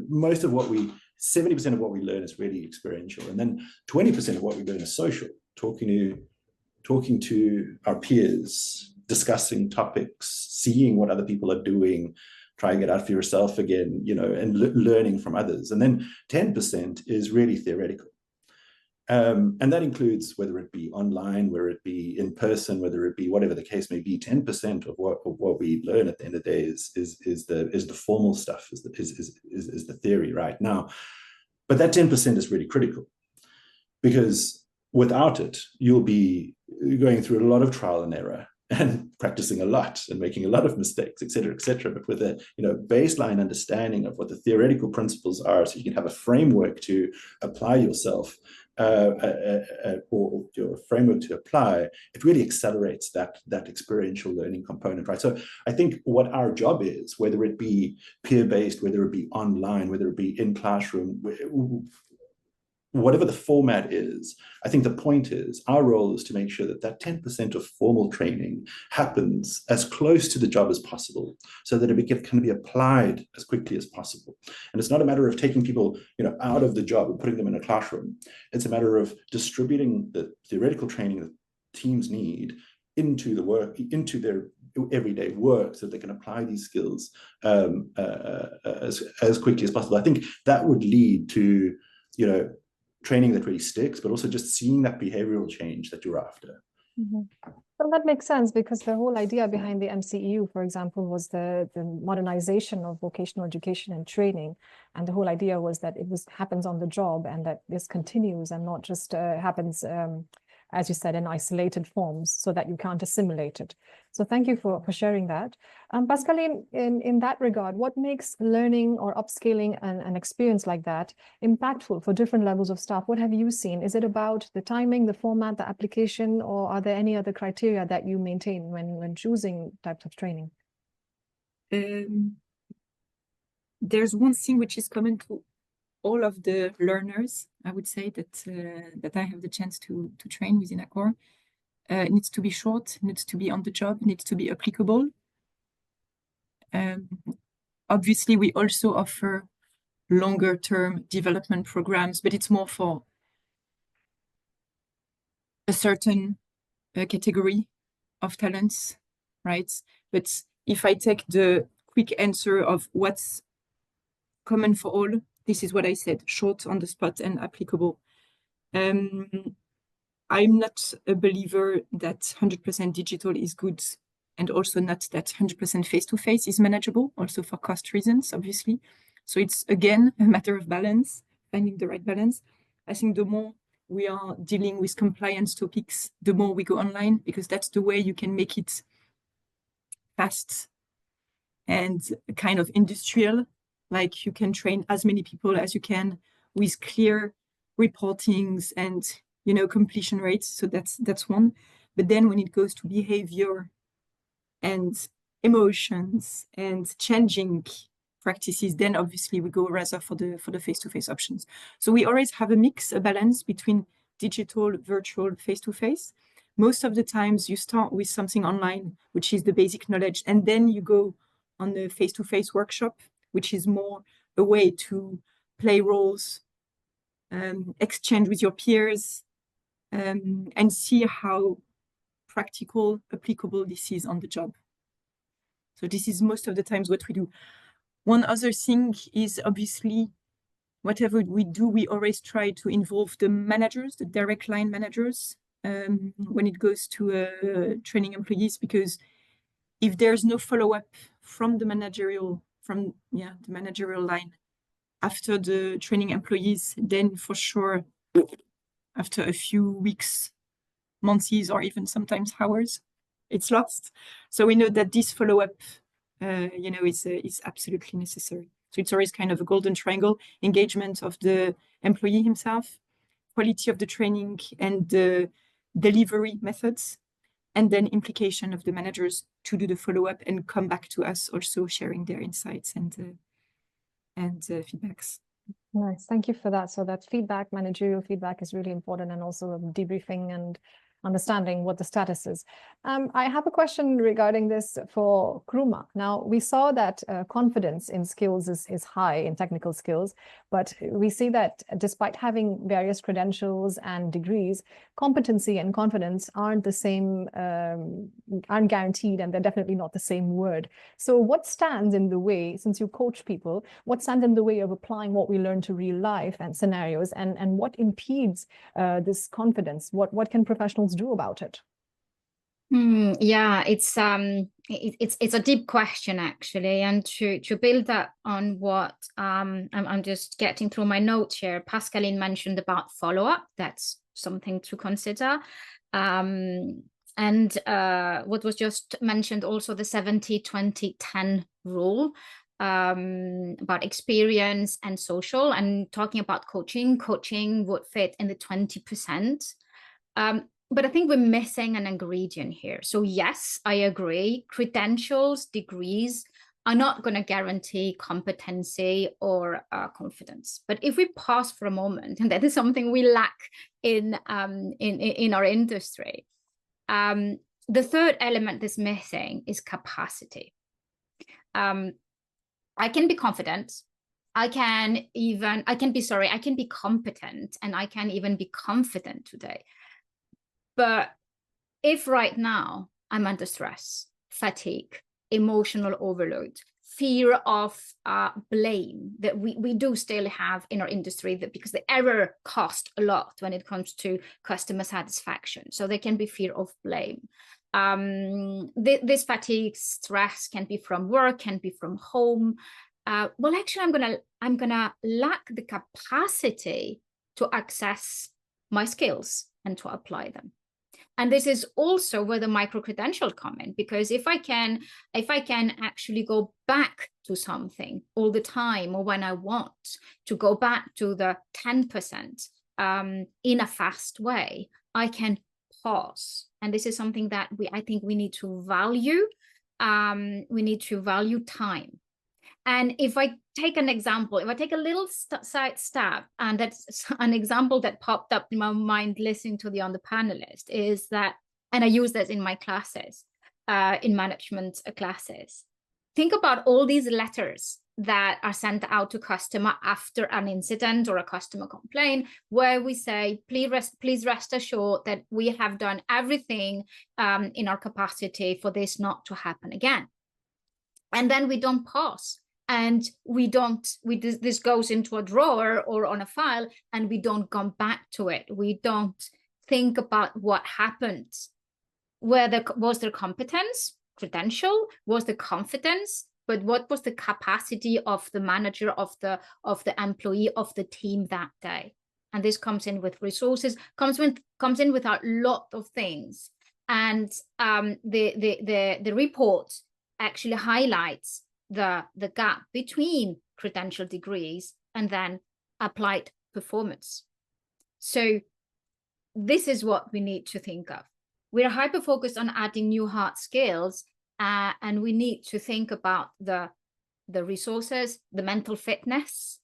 most of 70% of what we learn is really experiential, and then 20% of what we learn is social. Talking to our peers, discussing topics, seeing what other people are doing, trying it out for yourself again, and learning from others. And then 10% is really theoretical. And that includes whether it be online, whether it be in person, whether it be whatever the case may be. 10% of what we learn at the end of the day is the formal stuff, is the theory right now. But that 10% is really critical, because without it, you'll be going through a lot of trial and error and practicing a lot and making a lot of mistakes, et cetera, but with a baseline understanding of what the theoretical principles are, so you can have a framework to apply yourself, or your framework to apply. It really accelerates that experiential learning component, right? So I think what our job is, whether it be peer-based, whether it be online, whether it be in classroom, whatever the format is, I think the point is, our role is to make sure that 10% of formal training happens as close to the job as possible, so that it can be applied as quickly as possible. And it's not a matter of taking people, out of the job and putting them in a classroom. It's a matter of distributing the theoretical training that teams need into the work, into their everyday work, so they can apply these skills as quickly as possible. I think that would lead to, training that really sticks, but also just seeing that behavioral change that you're after. Well, that makes sense because the whole idea behind the MCEU, for example, was the modernization of vocational education and training. And the whole idea was that it happens on the job and that this continues and not just happens, as you said, in isolated forms so that you can't assimilate it. So thank you for sharing that. Pascaline, in that regard, what makes learning or upscaling an experience like that impactful for different levels of staff? What have you seen? Is it about the timing, the format, the application, or are there any other criteria that you maintain when choosing types of training? There's one thing which is common to all of the learners, I would say, that I have the chance to train within Accor. It needs to be short, needs to be on the job, needs to be applicable. Obviously, we also offer longer term development programs, but it's more for a certain category of talents, right? But if I take the quick answer of what's common for all, this is what I said, short, on the spot, and applicable. I'm not a believer that 100% digital is good, and also not that 100% face-to-face is manageable, also for cost reasons, obviously. So it's, again, a matter of balance, finding the right balance. I think the more we are dealing with compliance topics, the more we go online, because that's the way you can make it fast and kind of industrial. Like, you can train as many people as you can with clear reportings and, you know, completion rates. So that's one. But then when it goes to behavior and emotions and changing practices, then obviously we go rather for the face-to-face options. So we always have a mix, a balance between digital, virtual, face-to-face. Most of the times you start with something online, which is the basic knowledge, and then you go on the face-to-face workshop, which is more a way to play roles, exchange with your peers, and see how practical, applicable this is on the job. So this is most of the times what we do. One other thing is, obviously, whatever we do, we always try to involve the managers, the direct line managers, when it goes to training employees, because if there's no follow-up from the managerial line after the training employees, then for sure, after a few weeks, months, or even sometimes hours, it's lost. So we know that this follow-up, is absolutely necessary. So it's always kind of a golden triangle: engagement of the employee himself, quality of the training and the delivery methods, and then implication of the managers to do the follow-up and come back to us, also sharing their insights and feedbacks. Nice, thank you for that. So that feedback, managerial feedback, is really important, and also debriefing and understanding what the status is. I have a question regarding this for Kruma. Now, we saw that confidence in skills is high, in technical skills, but we see that despite having various credentials and degrees, competency and confidence aren't the same, aren't guaranteed, and they're definitely not the same word. So what stands in the way, since you coach people, what stands in the way of applying what we learn to real life and scenarios, and what impedes this confidence? What can professionals do about it? Yeah, it's a deep question, actually, and to build up on what I'm just getting through my notes here. Pascaline mentioned about follow-up. That's something to consider, and what was just mentioned also, the 70-20-10 rule, about experience and social, and talking about coaching would fit in the 20%. But I think we're missing an ingredient here. So yes, I agree, credentials, degrees are not going to guarantee competency or confidence. But if we pause for a moment, and that is something we lack in our industry, the third element that's missing is capacity. I can be confident, I can be competent, and I can even be confident today. But if right now I'm under stress, fatigue, emotional overload, fear of blame that we do still have in our industry, that because the error cost a lot when it comes to customer satisfaction. So there can be fear of blame. This fatigue, stress can be from work, can be from home. Well, actually, I'm gonna lack the capacity to access my skills and to apply them. And this is also where the micro-credentials come in, because if I can actually go back to something all the time, or when I want to go back to the 10% in a fast way, I can pause. And this is something that I think we need to value. We need to value time. And if I take an example, if I take a little side stab, and that's an example that popped up in my mind listening to the panelist, is that, and I use that in my classes, in management classes. Think about all these letters that are sent out to customer after an incident or a customer complaint, where we say, please rest assured that we have done everything in our capacity for this not to happen again. And then we don't pause. And this goes into a drawer or on a file, and we don't come back to it. We don't think about what happened. Was there competence, credential? Was there confidence? But what was the capacity of the manager, of the employee, of the team that day? And this comes in with resources, comes in with a lot of things. And the report actually highlights the gap between credential degrees and then applied performance. So this is what we need to think of. We're hyper-focused on adding new hard skills, and we need to think about the resources, the mental fitness,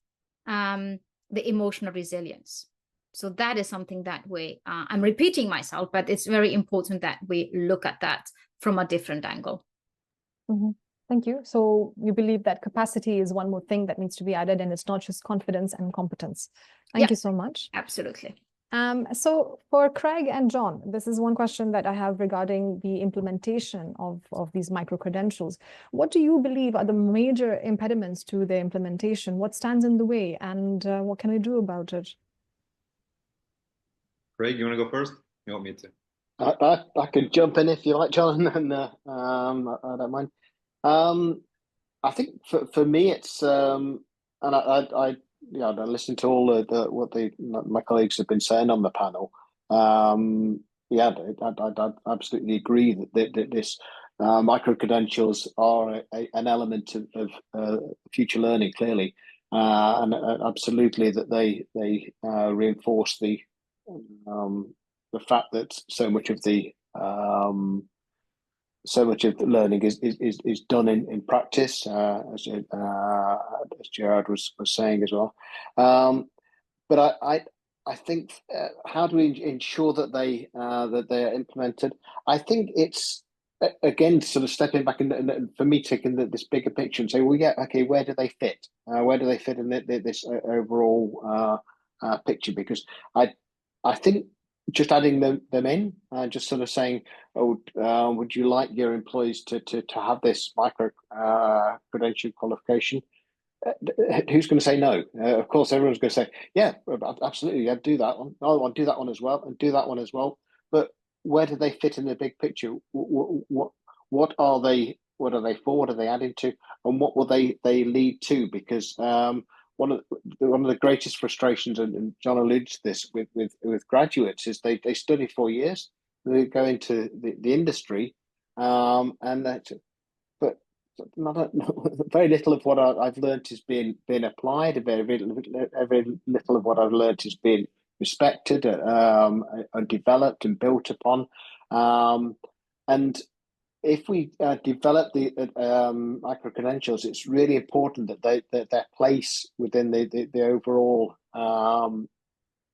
the emotional resilience. So that is something that I'm repeating myself, but it's very important that we look at that from a different angle. Mm-hmm. Thank you. So you believe that capacity is one more thing that needs to be added, and it's not just confidence and competence. Thank you so much. Absolutely. So for Craig and John, this is one question that I have regarding the implementation of these micro-credentials. What do you believe are the major impediments to the implementation? What stands in the way, and what can we do about it? Craig, you want to go first? You want me to? I could jump in if you like, John, and I don't mind. I think for me, it's and I listen to all what my colleagues have been saying on the panel. I absolutely agree that this micro-credentials are an element of future learning, clearly, and absolutely that they reinforce the fact that so much of the learning is done in practice, as Gerard was saying as well. But I think how do we ensure that they are implemented? I think it's again sort of stepping back and for me taking this bigger picture and say, well, yeah, okay, where do they fit? Where do they fit in this overall picture? Because I think just adding them in, just sort of saying, oh, would you like your employees to have this micro-credential qualification? Who's going to say no? Of course, everyone's going to say, yeah, absolutely, yeah, do that one. Oh, I'll do that one as well, and do that one as well. But where do they fit in the big picture? What are they? What are they for? What are they adding to? And what will they lead to? Because one of the greatest frustrations, and John alludes to this with graduates, is they study 4 years, they go into the industry, and that, but very little of what I've learned is being applied. Very little of what I've learned is being respected, and developed and built upon, and if we develop the micro-credentials, it's really important that their place within the overall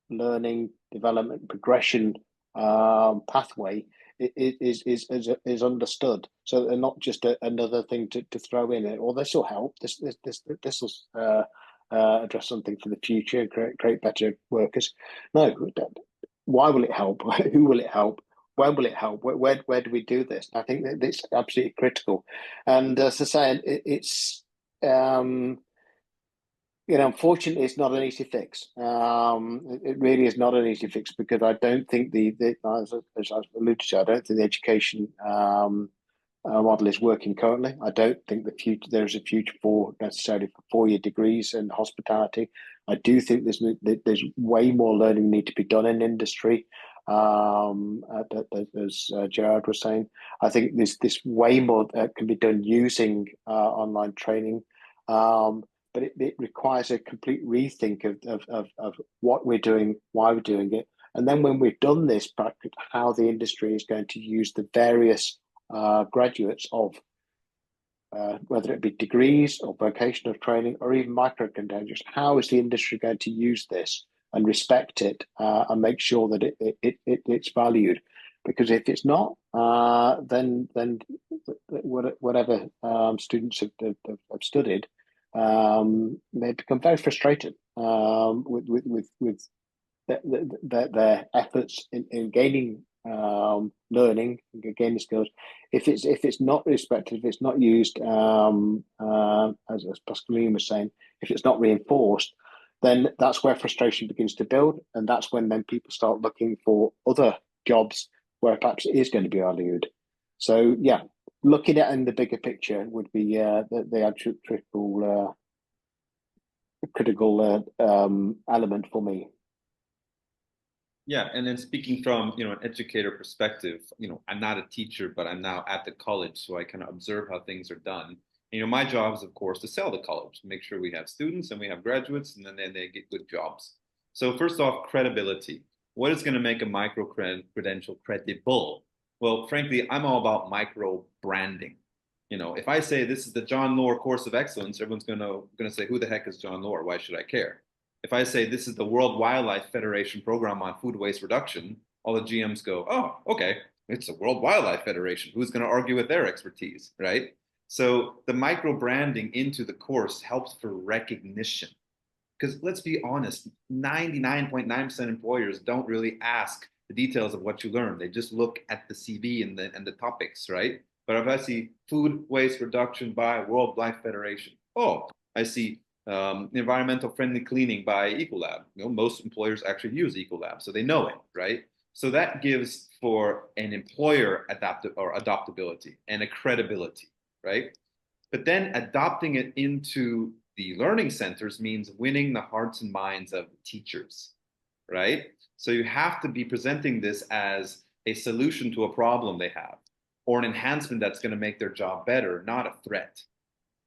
learning, development, progression pathway is understood. So they're not just another thing to throw in it, or this will help. This will address something for the future and create better workers. No, why will it help? Who will it help? When will it help? Where do we do this? I think that it's absolutely critical. And as I say, it's Unfortunately, it's not an easy fix. It really is not an easy fix, because I don't think as I alluded to, I don't think the education model is working currently. I don't think there's a future for necessarily for 4-year degrees in hospitality. I do think there's way more learning need to be done in industry. As Gerard was saying, I think this way more can be done using online training. But it requires a complete rethink of what we're doing, why we're doing it, and then when we've done this, how the industry is going to use the various graduates of whether it be degrees or vocational training or even micro credentials. How is the industry going to use this and respect it and make sure that it's valued? Because if it's not, then whatever students have studied, they become very frustrated with their efforts in gaining learning, gaining skills. If it's not respected, if it's not used, as Pascaline was saying, if it's not reinforced, then that's where frustration begins to build, and that's when then people start looking for other jobs where perhaps it is going to be valued. So yeah, looking at in the bigger picture would be the critical element for me. Yeah, and then speaking from an educator perspective, I'm not a teacher, but I'm now at the college, so I kind of observe how things are done. My job is, of course, to sell the college, make sure we have students and we have graduates, and then they get good jobs. So first off, credibility. What is going to make a micro credential credible? Well, frankly, I'm all about micro branding. If I say this is the John Lohr Course of Excellence, everyone's going to say, who the heck is John Lohr? Why should I care? If I say this is the World Wildlife Federation program on food waste reduction, all the GMs go, oh, okay, it's the World Wildlife Federation. Who's going to argue with their expertise, right? So the micro branding into the course helps for recognition. Because let's be honest, 99.9% employers don't really ask the details of what you learn. They just look at the CV and the topics, right? But if I see food waste reduction by World Wildlife Federation, oh, I see environmental friendly cleaning by Ecolab. Most employers actually use Ecolab, so they know it, right? So that gives for an employer adoptability and a credibility, right? But then adopting it into the learning centers means winning the hearts and minds of teachers, right? So you have to be presenting this as a solution to a problem they have, or an enhancement that's going to make their job better, not a threat.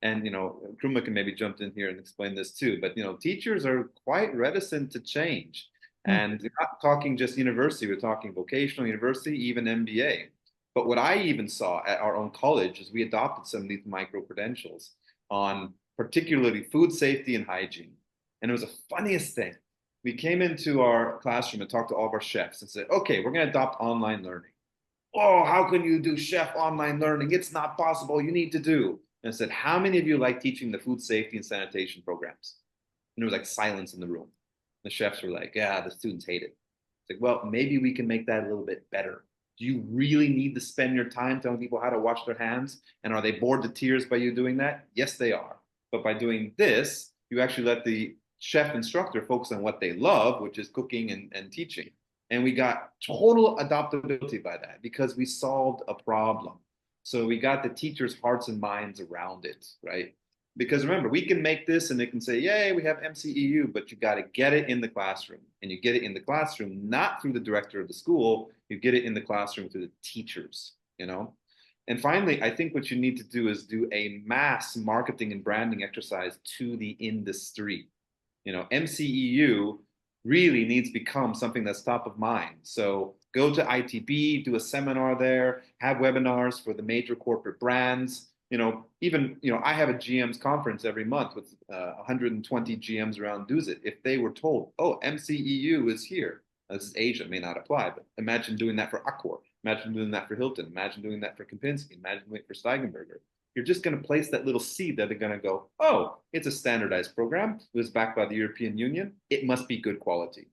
And Kruma can maybe jump in here and explain this too, but teachers are quite reticent to change. And we're not talking just university, we're talking vocational university, even MBA. But what I even saw at our own college is we adopted some of these micro credentials on particularly food safety and hygiene. And it was the funniest thing. We came into our classroom and talked to all of our chefs and said, okay, we're going to adopt online learning. Oh, how can you do chef online learning? It's not possible. You need to do. And I said, how many of you like teaching the food safety and sanitation programs? And there was like silence in the room. The chefs were like, yeah, the students hate it. It's like, well, maybe we can make that a little bit better. Do you really need to spend your time telling people how to wash their hands? And are they bored to tears by you doing that? Yes, they are. But by doing this, you actually let the chef instructor focus on what they love, which is cooking and teaching. And we got total adoptability by that because we solved a problem. So we got the teachers' hearts and minds around it, right? Because remember, we can make this and they can say, yay, we have MCEU, but you got to get it in the classroom. And you get it in the classroom, not through the director of the school, you get it in the classroom through the teachers, And finally, I think what you need to do is do a mass marketing and branding exercise to the industry. MCEU really needs to become something that's top of mind. So go to ITB, do a seminar there, have webinars for the major corporate brands. I have a GM's conference every month with 120 GMs around Duzit. If they were told, oh, MCEU is here. Now, this is Asia, may not apply, but imagine doing that for Accor. Imagine doing that for Hilton. Imagine doing that for Kempinski. Imagine doing it for Steigenberger. You're just going to place that little seed that they're going to go, oh, it's a standardized program. It was backed by the European Union. It must be good quality.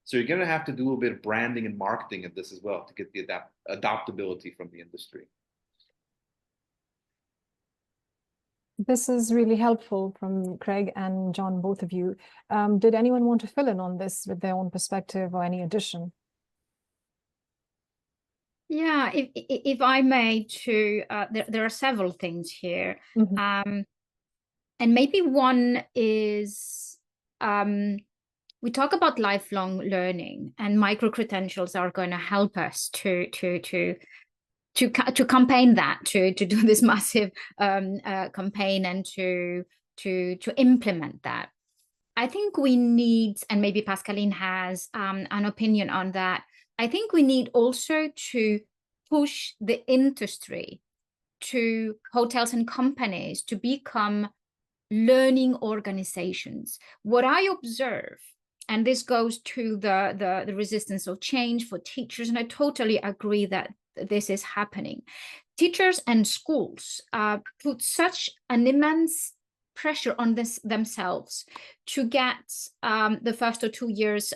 So you're going to have to do a little bit of branding and marketing of this as well to get the adoptability from the industry. This is really helpful from Craig and John, both of you. Did anyone want to fill in on this with their own perspective or any addition? Yeah, if I may, there are several things here. And maybe one is, we talk about lifelong learning, and micro-credentials are going to help us to campaign that, to do this massive campaign and to implement that. I think we need, and maybe Pascaline has an opinion on that, I think we need also to push the industry, to hotels and companies, to become learning organizations. What I observe, and this goes to the resistance of change for teachers, and I totally agree that this is happening. Teachers and schools put such an immense pressure on themselves to get the first or 2 years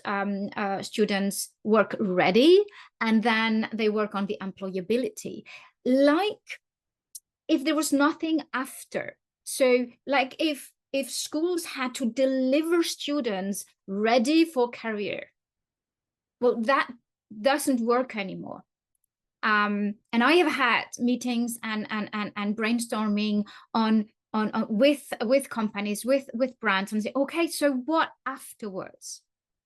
students work ready, and then they work on the employability, like if there was nothing after. So like if schools had to deliver students ready for career, well, that doesn't work anymore. And I have had meetings and brainstorming on with companies, with brands, and say, okay, so what afterwards?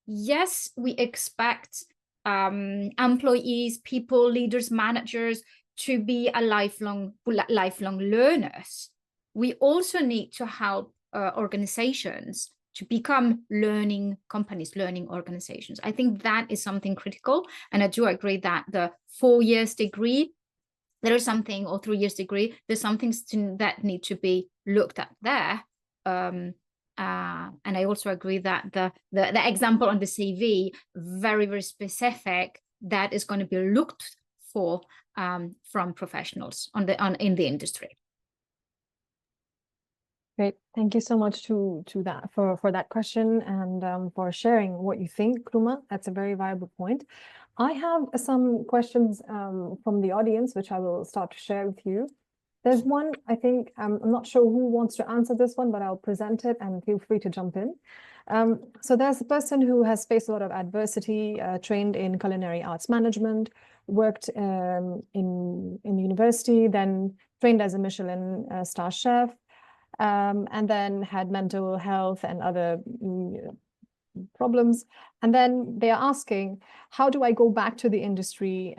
Yes, we expect employees, people, leaders, managers to be a lifelong learners. We also need to help organizations to become learning companies, learning organizations. I think that is something critical. And I do agree that the 4 years degree, there is something, or 3 years degree, there's some things that need to be looked at there. And I also agree that the example on the CV, very, very specific, that is going to be looked for from professionals in the industry. Great, thank you so much to that for that question, and for sharing what you think, Kruma. That's a very viable point. I have some questions from the audience, which I will start to share with you. There's one, I think, I'm not sure who wants to answer this one, but I'll present it and feel free to jump in. So there's a person who has faced a lot of adversity, trained in culinary arts management, worked in university, then trained as a Michelin star chef, and then had mental health and other problems. And then they are asking, how do I go back to the industry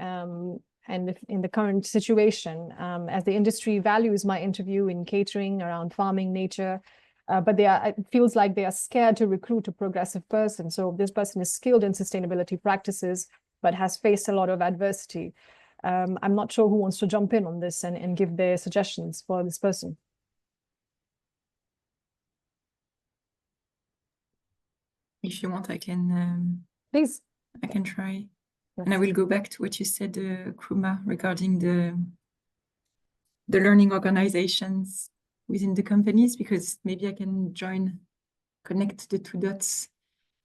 and if in the current situation, as the industry values my interview in catering around farming nature, but it feels like they are scared to recruit a progressive person. So this person is skilled in sustainability practices, but has faced a lot of adversity. I'm not sure who wants to jump in on this and give their suggestions for this person. If you want, I can. Please. I can try. Yes. And I will go back to what you said, Kruma, regarding the learning organizations within the companies, because maybe I can connect the two dots.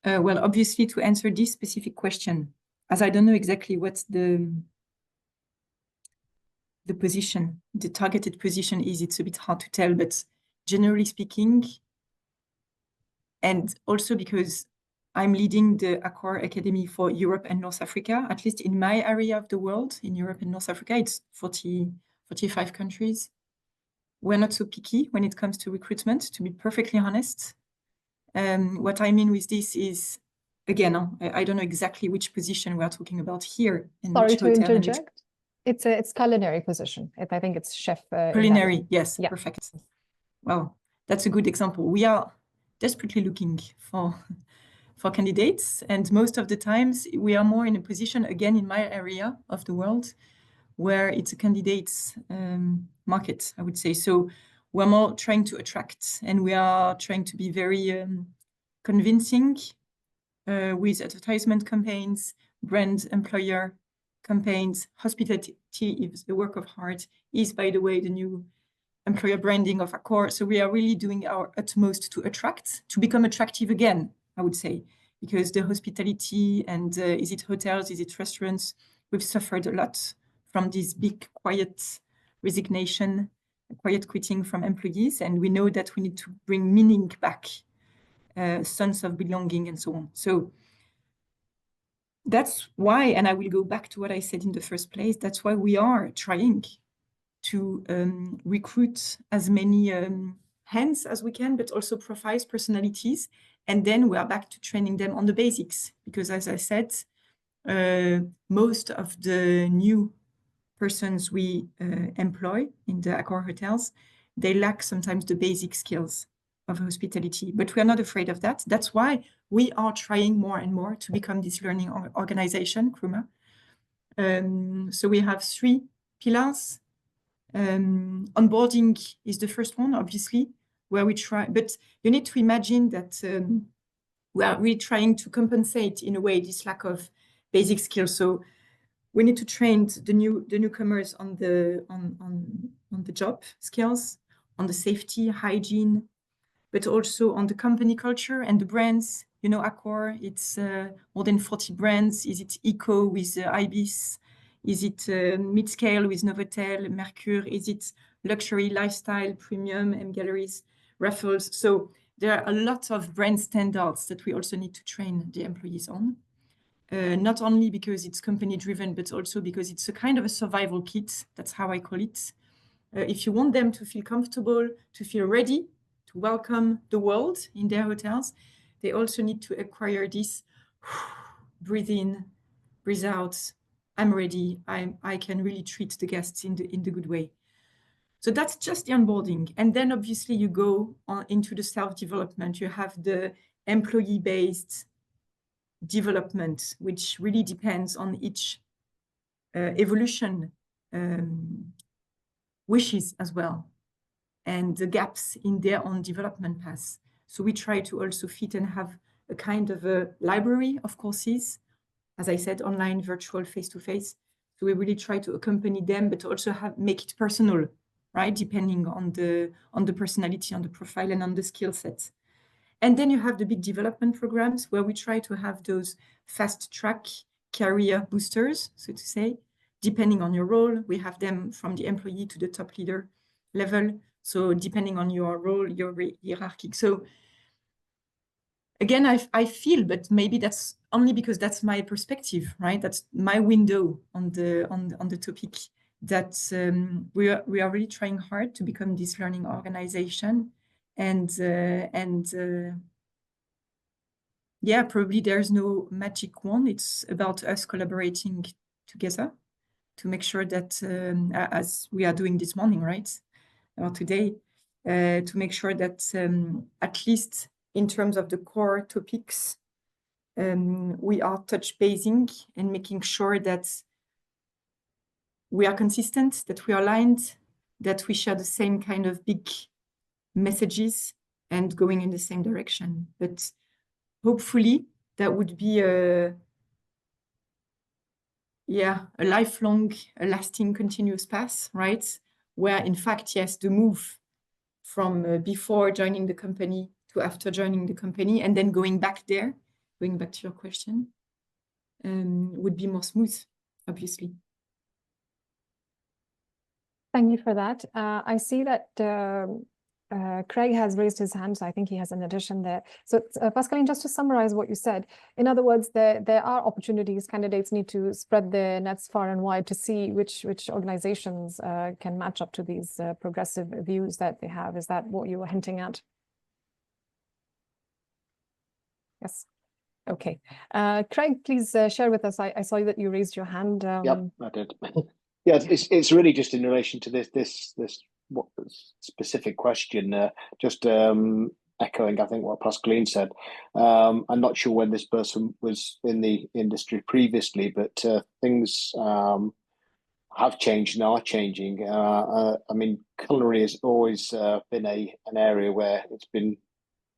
Well, obviously, to answer this specific question, as I don't know exactly what's the position, the targeted position is, it's a bit hard to tell, but generally speaking, and also because I'm leading the Accor Academy for Europe and North Africa, at least in my area of the world, in Europe and North Africa, it's 45 countries. We're not so picky when it comes to recruitment, to be perfectly honest. What I mean with this is, again, I don't know exactly which position we're talking about here. Sorry to interject. It's culinary position. I think it's chef. Culinary, yes, yeah. Perfect. Well, that's a good example. We are desperately looking for candidates, and most of the times we are more in a position, again, in my area of the world, where it's a candidates market, I would say. So we're more trying to attract, and we are trying to be very convincing with advertisement campaigns, brand employer campaigns. Hospitality is the work of heart, is, by the way, the new employer branding of Accor. So we are really doing our utmost to attract, to become attractive again, I would say, because the hospitality and is it hotels, is it restaurants, we've suffered a lot from this big, quiet resignation quiet quitting from employees, and we know that we need to bring meaning back, sense of belonging and so on. So that's why, and I will go back to what I said in the first place, that's why we are trying to recruit as many hands as we can, but also profiles, personalities. And then we are back to training them on the basics, because as I said, most of the new persons we employ in the Accor hotels, they lack sometimes the basic skills of hospitality, but we are not afraid of that. That's why we are trying more and more to become this learning organization, Kruma. So we have 3 pillars. Onboarding is the first one, obviously, where we try, but you need to imagine that we are really trying to compensate in a way this lack of basic skills. So we need to train the newcomers on the job skills, on the safety, hygiene, but also on the company culture and the brands. You know, Accor, it's more than 40 brands. Is it Eco with Ibis? Is it mid-scale with Novotel, Mercure? Is it luxury, lifestyle, premium, M Galleries, Raffles? So there are a lot of brand standards that we also need to train the employees on. Not only because it's company driven, but also because it's a kind of a survival kit. That's how I call it. If you want them to feel comfortable, to feel ready, to welcome the world in their hotels, they also need to acquire this breathe in, breathe out. I'm ready. I can really treat the guests in the good way. So that's just the onboarding. And then obviously you go on into the self-development. You have the employee-based development, which really depends on each evolution wishes as well, and the gaps in their own development paths. So we try to also fit and have a kind of a library of courses, as I said, online, virtual, face-to-face. So we really try to accompany them, but also make it personal, right? Depending on the personality, on the profile, and on the skill set. And then you have the big development programs where we try to have those fast-track career boosters, so to say. Depending on your role, we have them from the employee to the top leader level. So depending on your role, your hierarchy. So again, I feel, but maybe that's only because that's my perspective, right? That's my window on the topic, that we are really trying hard to become this learning organization. And yeah, probably there's no magic wand. It's about us collaborating together to make sure that, as we are doing this morning, right, or today, to make sure that at least in terms of the core topics, we are touch basing and making sure that we are consistent, that we are aligned, that we share the same kind of big messages and going in the same direction. But hopefully that would be a lifelong, a lasting, continuous path, right? Where in fact, yes, the move from before joining the company to after joining the company and then going back there, going back to your question, would be more smooth, obviously. Thank you for that. I see that Craig has raised his hand, so I think he has an addition there. So Pascaline, just to summarize what you said, in other words, there are opportunities. Candidates need to spread their nets far and wide to see which organizations can match up to these progressive views that they have. Is that what you were hinting at? Yes. Okay. Craig, please share with us. I saw that you raised your hand. Yep, I did. Yeah, it's really just in relation to this what specific question. Just echoing, I think, what Pascaline said. I'm not sure when this person was in the industry previously, but things have changed and are changing. I mean, culinary has always been an area where it's been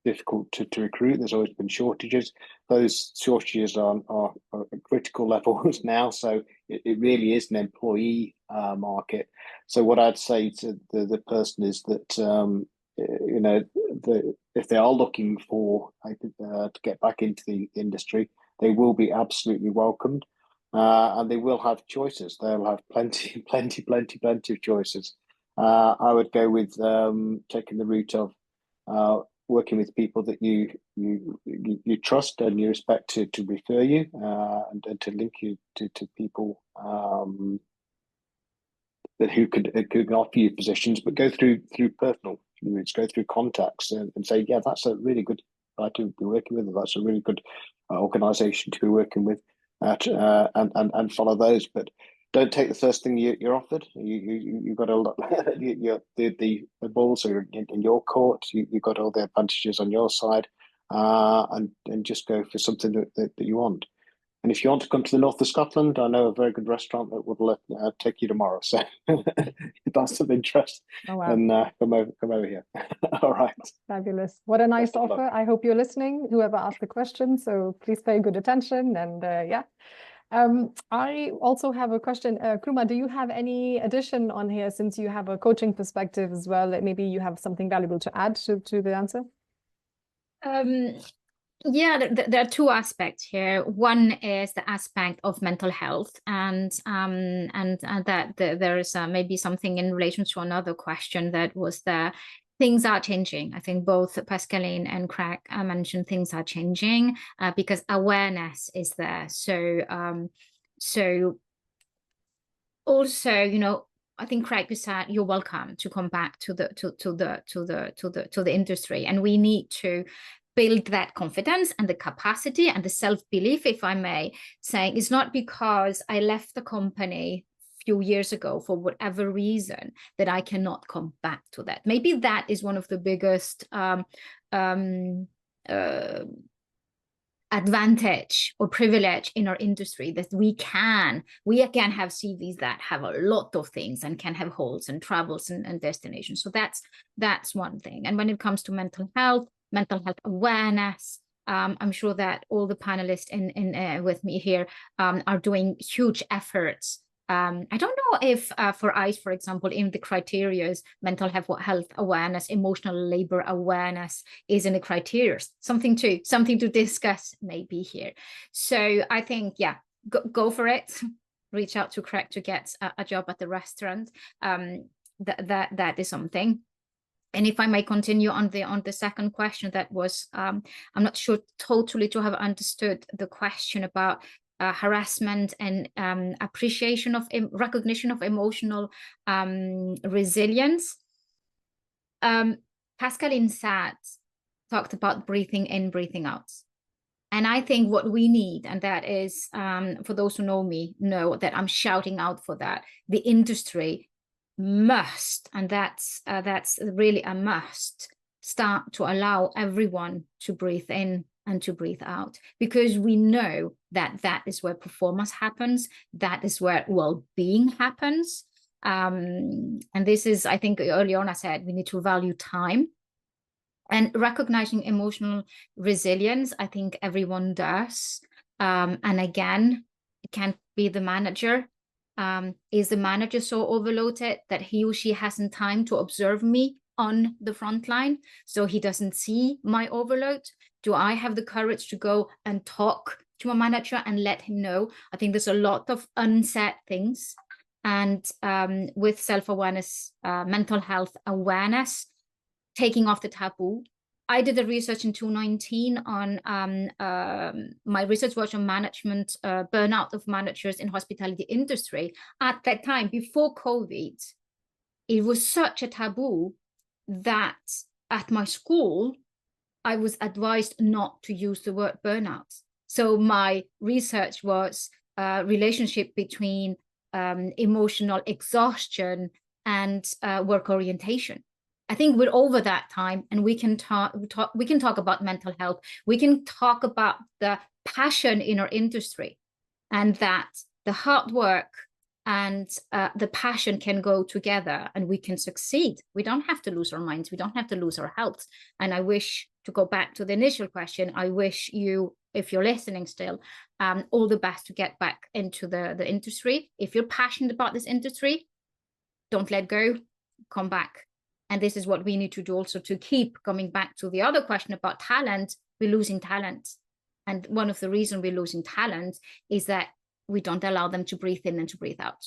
difficult to recruit. There's always been shortages. Those shortages are at critical levels now. So it really is an employee market. So what I'd say to the person is that you know, if they are looking for to get back into the industry, they will be absolutely welcomed, and they will have choices. They'll have plenty of choices. I would go with taking the route of working with people that you trust and you respect to refer you and to link you to people that who could offer you positions, but go through personal routes, go through contacts and say, yeah, that's a really good guy to be working with, or that's a really good organization to be working with, and follow those. But don't take the first thing you're offered. You've got the balls are in your court. You've got all the advantages on your side, and just go for something that you want. And if you want to come to the north of Scotland, I know a very good restaurant that would take you tomorrow. So if that's of interest, then come over here. All right. Fabulous. What a nice offer. I hope you're listening, whoever asked the question. So please pay good attention. And yeah. I also have a question. Kruma, do you have any addition on here, since you have a coaching perspective as well? Maybe you have something valuable to add to the answer? Yeah, there are two aspects here. One is the aspect of mental health, and that there is maybe something in relation to another question that was there. Things are changing. I think both Pascaline and Craig mentioned things are changing because awareness is there. So also, you know, I think Craig, you said you're welcome to come back to the industry, and we need to build that confidence and the capacity and the self-belief, if I may, saying it's not because I left the company a few years ago for whatever reason that I cannot come back to that. Maybe that is one of the biggest advantage or privilege in our industry, that we can have CVs that have a lot of things and can have holes and travels and destinations. So that's one thing. And when it comes to mental health awareness, I'm sure that all the panelists in with me here are doing huge efforts. I don't know if for ICE, for example, in the criteria, mental health awareness, emotional labor awareness is in the criteria. Something to discuss maybe here. So I think, yeah, go for it. Reach out to Craig to get a job at the restaurant. That is something. And if I may continue on the second question, that was I'm not sure totally to have understood the question about harassment and appreciation of recognition of emotional resilience. Pascaline talked about breathing in, breathing out. And I think what we need, and that is, for those who know me, know that I'm shouting out for that, the industry must, and that's really a must, start to allow everyone to breathe in and to breathe out, because we know that is where performance happens, that is where well-being happens. And this is, I think early on I said, we need to value time and recognizing emotional resilience. I think everyone does. And again, it can't be the manager. Is the manager so overloaded that he or she hasn't time to observe me on the front line, so he doesn't see my overload? Do I have the courage to go and talk to my manager and let him know? I think there's a lot of unsaid things. And with self-awareness, mental health awareness, taking off the taboo. I did a research in 2019 on my research was on management, burnout of managers in hospitality industry. At that time, before COVID, it was such a taboo that at my school, I was advised not to use the word burnout. So my research was relationship between emotional exhaustion and work orientation. I think we're over that time, and we can talk about mental health. We can talk about the passion in our industry, and that the hard work and the passion can go together, and we can succeed. We don't have to lose our minds. We don't have to lose our health. And I wish, to go back to the initial question, I wish you, if you're listening still, all the best to get back into the industry. If you're passionate about this industry, don't let go, come back. And this is what we need to do also to keep coming back to the other question about talent. We're losing talent. And one of the reasons we're losing talent is that we don't allow them to breathe in and to breathe out.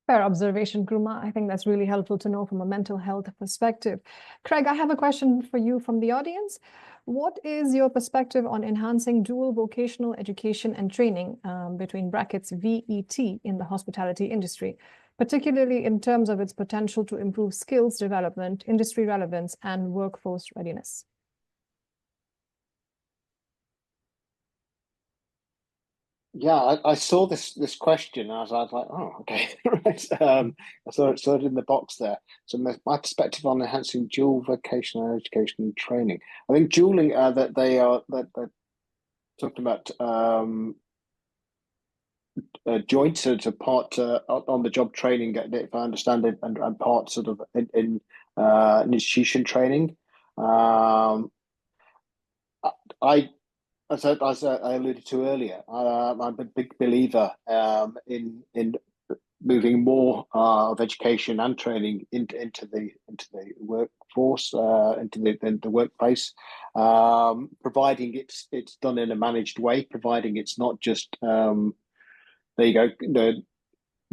Fair observation, Gruma. I think that's really helpful to know from a mental health perspective. Craig, I have a question for you from the audience. What is your perspective on enhancing dual vocational education and training, between brackets VET, in the hospitality industry, particularly in terms of its potential to improve skills development, industry relevance, and workforce readiness? Yeah, I saw this question and I was like, oh, okay, right. I saw it in the box there. So my perspective on enhancing dual vocational education and training. I think dualing that they're talking about joint to part on the job training, if I understand it, and part sort of in institution training. As I alluded to earlier, I'm a big believer in moving more of education and training into the workforce, into the workplace, providing it's done in a managed way, providing it's not just there you go,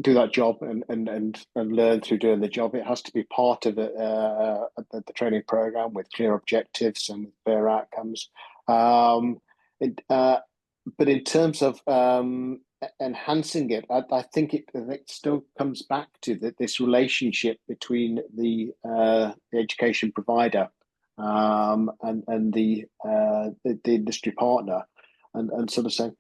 do that job and learn through doing the job. It has to be part of the training program with clear objectives and with fair outcomes. But in terms of enhancing it, I think it still comes back to this relationship between the education provider and the industry partner, and sort of saying,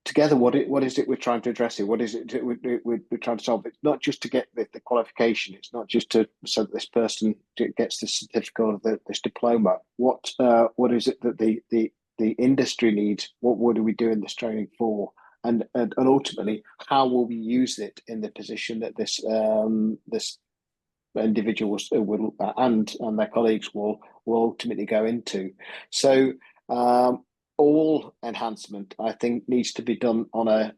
together, what is it we're trying to address here? What is it we're trying to solve? It's not just to get the qualification. It's not just so that this person gets this certificate or this diploma. What is it that the industry needs? What are we doing this training for? And ultimately, how will we use it in the position that this individual will and their colleagues will ultimately go into? So all enhancement, I think, needs to be done on a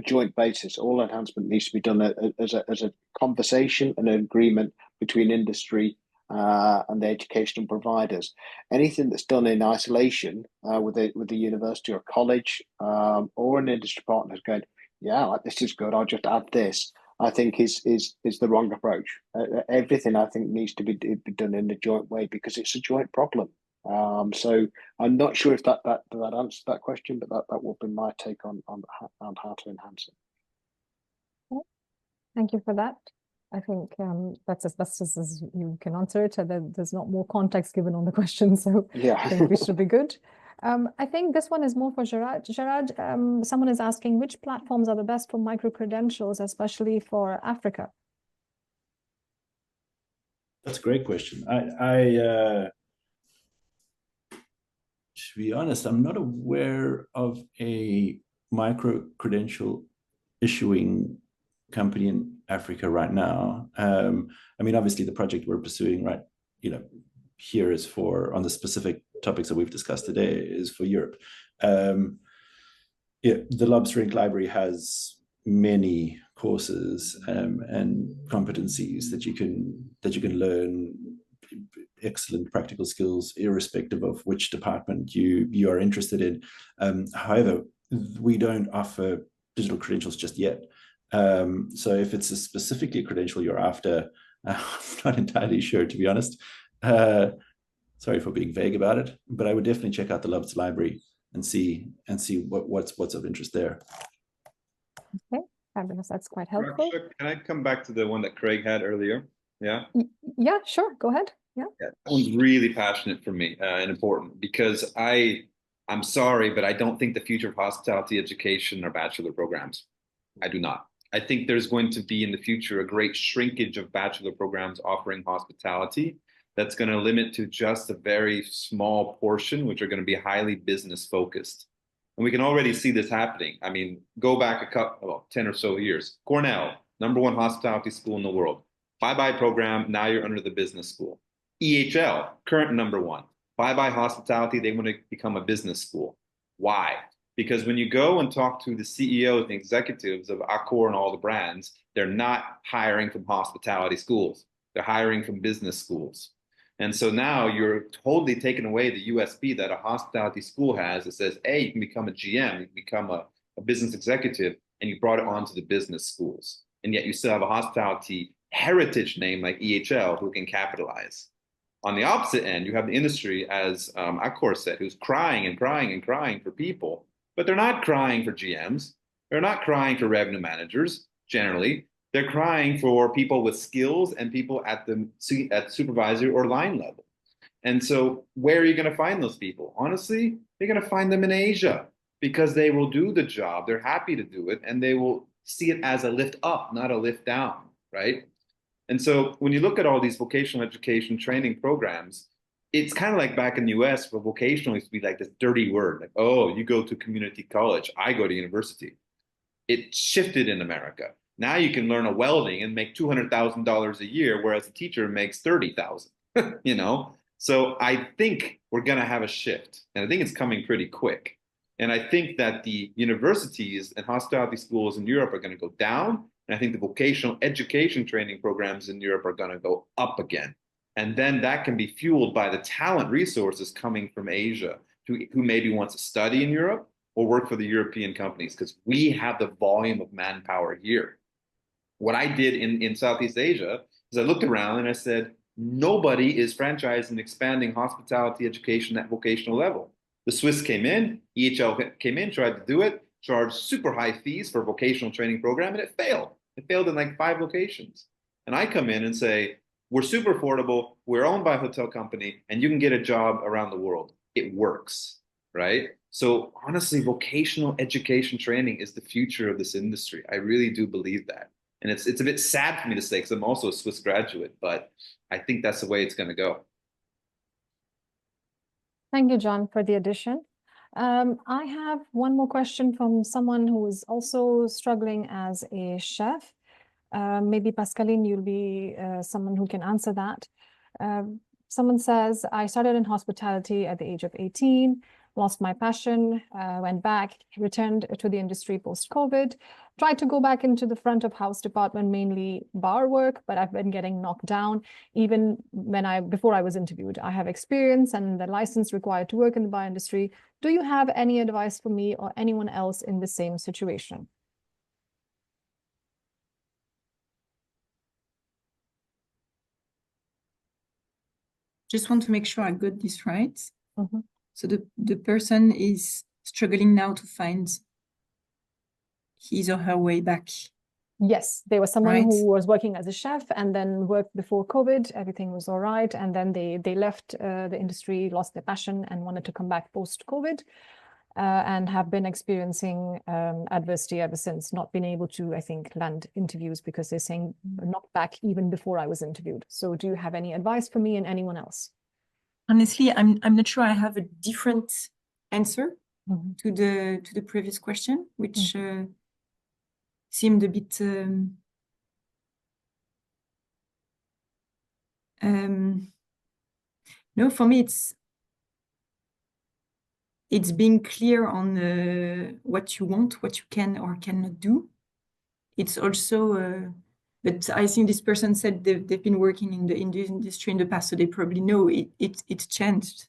joint basis. All enhancement needs to be done as a conversation and an agreement between industry and the educational providers. Anything that's done in isolation with the university or college or an industry partner going, yeah, this is good, I'll just add this, I think is the wrong approach. Everything, I think, needs to be done in a joint way because it's a joint problem. So I'm not sure if that answers that question, but that will be my take on how to enhance it. Thank you for that. I think that's as best as you can answer it. There's not more context given on the question, so yeah. I think we should be good. I think this one is more for Gerard. Gerard, someone is asking which platforms are the best for micro-credentials, especially for Africa? That's a great question. To be honest, I'm not aware of a micro-credential issuing company in Africa right now. I mean, obviously the project we're pursuing here is on the specific topics that we've discussed today is for Europe. The Lobster Library has many courses and competencies that you can learn, excellent practical skills, irrespective of which department you are interested in. However, we don't offer digital credentials just yet. So if it's specifically a credential you're after, I'm not entirely sure, to be honest. Sorry for being vague about it, but I would definitely check out the Lobster Library and see what's of interest there. Okay, fabulous. That's quite helpful. Can I come back to the one that Craig had earlier? Yeah. Yeah, sure. Go ahead. Yeah. That one's really passionate for me and important because I'm sorry, but I don't think the future of hospitality education are bachelor programs. I do not. I think there's going to be in the future a great shrinkage of bachelor programs offering hospitality that's going to limit to just a very small portion, which are going to be highly business focused. And we can already see this happening. I mean, go back 10 or so years. Cornell, #1 hospitality school in the world. Bye-bye program, now you're under the business school. EHL, current #1. Bye-bye hospitality, they want to become a business school. Why? Because when you go and talk to the CEOs and executives of Accor and all the brands, they're not hiring from hospitality schools. They're hiring from business schools. And so now you're totally taking away the USP that a hospitality school has. It says, hey, you can become a GM, you can become a business executive, and you brought it onto the business schools. and yet you still have a hospitality heritage name like EHL who can capitalize. On the opposite end, you have the industry, as Accor said, who's crying and crying and crying for people, but they're not crying for GMs. They're not crying for revenue managers, generally. They're crying for people with skills and people at the supervisory or line level. And so where are you going to find those people? Honestly, you're going to find them in Asia because they will do the job. They're happy to do it, and they will see it as a lift up, not a lift down, right? And so when you look at all these vocational education training programs, it's kind of like back in the US where vocational used to be like this dirty word, like, oh, you go to community college, I go to university. It shifted in America. Now you can learn a welding and make $200,000 a year, whereas a teacher makes $30,000, you know? So I think we're going to have a shift, and I think it's coming pretty quick. And I think that the universities and hospitality schools in Europe are going to go down. And I think the vocational education training programs in Europe are going to go up again. And then that can be fueled by the talent resources coming from Asia who maybe wants to study in Europe or work for the European companies, because we have the volume of manpower here. What I did in Southeast Asia is I looked around and I said, nobody is franchising and expanding hospitality education at vocational level. The Swiss came in, EHL came in, tried to do it, charged super high fees for a vocational training program, and it failed. It failed in like 5 locations. And I come in and say, we're super affordable, we're owned by a hotel company, and you can get a job around the world. It works, right? So honestly, vocational education training is the future of this industry. I really do believe that. And it's a bit sad for me to say, because I'm also a Swiss graduate, but I think that's the way it's going to go. Thank you, John, for the addition. I have one more question from someone who is also struggling as a chef. Maybe Pascaline, you'll be someone who can answer that. Someone says, I started in hospitality at the age of 18, lost my passion, went back, returned to the industry post-COVID, tried to go back into the front of house department, mainly bar work, but I've been getting knocked down. Even before I was interviewed, I have experience and the license required to work in the bar industry. Do you have any advice for me or anyone else in the same situation? Just want to make sure I got this right. Mm-hmm. So the person is struggling now to find his or her way back. Yes, there was someone Right. who was working as a chef and then worked before COVID. Everything was all right. And then they left the industry, lost their passion and wanted to come back post-COVID and have been experiencing adversity ever since, not being able to, I think, land interviews because they're saying knocked back even before I was interviewed. So do you have any advice for me and anyone else? Honestly, I'm not sure I have a different answer Mm-hmm. to the previous question, which seemed a bit no, for me it's being clear on what you want, what you can or cannot do. It's also but I think this person said they've been working in the industry in the past, so they probably know it's changed.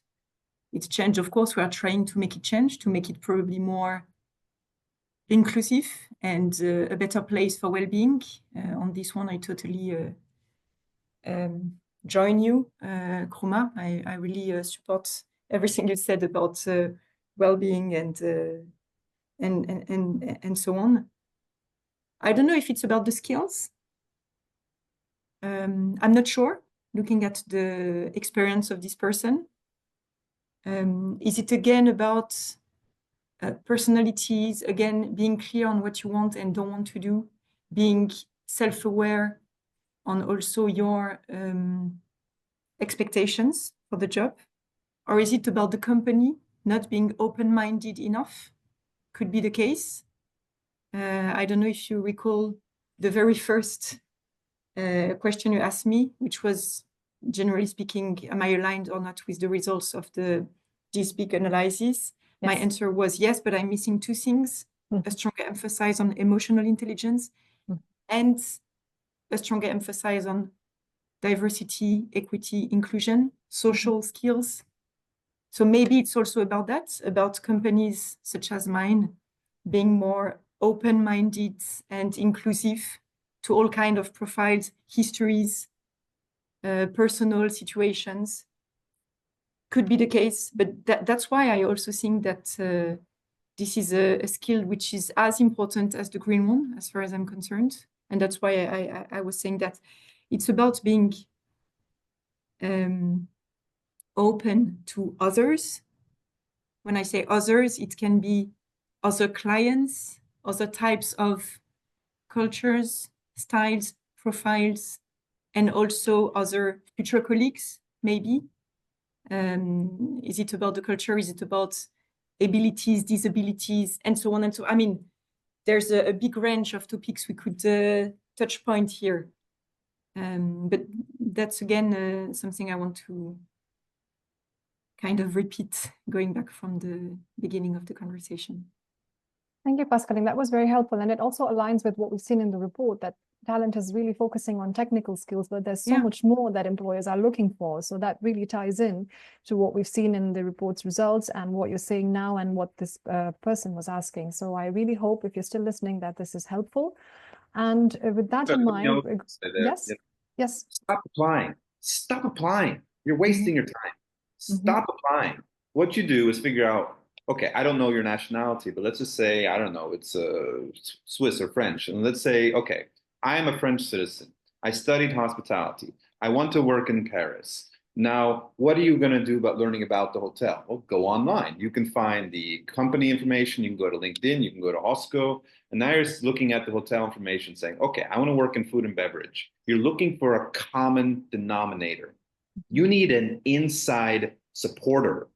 It's changed. Of course, we are trying to make it change, to make it probably more inclusive and a better place for well-being. On this one, I totally join you, Kruma. I really support everything you said about well-being and so on. I don't know if it's about the skills. I'm not sure, looking at the experience of this person. Is it again about personalities, again, being clear on what you want and don't want to do, being self-aware on also your expectations for the job? Or is it about the company not being open-minded enough? Could be the case. I don't know if you recall the very first question you asked me, which was, generally speaking, am I aligned or not with the results of this big analysis? Yes. My answer was yes, but I'm missing 2 things: a stronger emphasis on emotional intelligence and a stronger emphasis on diversity, equity, inclusion, social skills. So maybe it's also about that, about companies such as mine being more open-minded and inclusive to all kind of profiles, histories, personal situations. Could be the case, but that's why I also think that this is a skill which is as important as the green one, as far as I'm concerned. And that's why I was saying that it's about being open to others. When I say others, it can be other clients, other types of cultures, styles, profiles, and also other future colleagues, maybe. Is it about the culture? Is it about abilities, disabilities, and so on and so on? I mean, there's a big range of topics we could touch point here. But that's, again, something I want to kind of repeat, going back from the beginning of the conversation. Thank you, Pascaline. That was very helpful. And it also aligns with what we've seen in the report, that talent is really focusing on technical skills, but there's so much more that employers are looking for. So that really ties in to what we've seen in the report's results and what you're saying now and what this person was asking. So I really hope, if you're still listening, that this is helpful. And with that in mind, yes, yes. Stop applying. Stop applying. You're wasting your time. Stop applying. What you do is figure out, okay, I don't know your nationality, but let's just say, I don't know, it's Swiss or French. And let's say, okay, I am a French citizen. I studied hospitality. I want to work in Paris. Now, what are you going to do about learning about the hotel? Well, go online. You can find the company information. You can go to LinkedIn. You can go to Hosco. And now you're looking at the hotel information saying, okay, I want to work in food and beverage. You're looking for a common denominator. You need an inside supporter.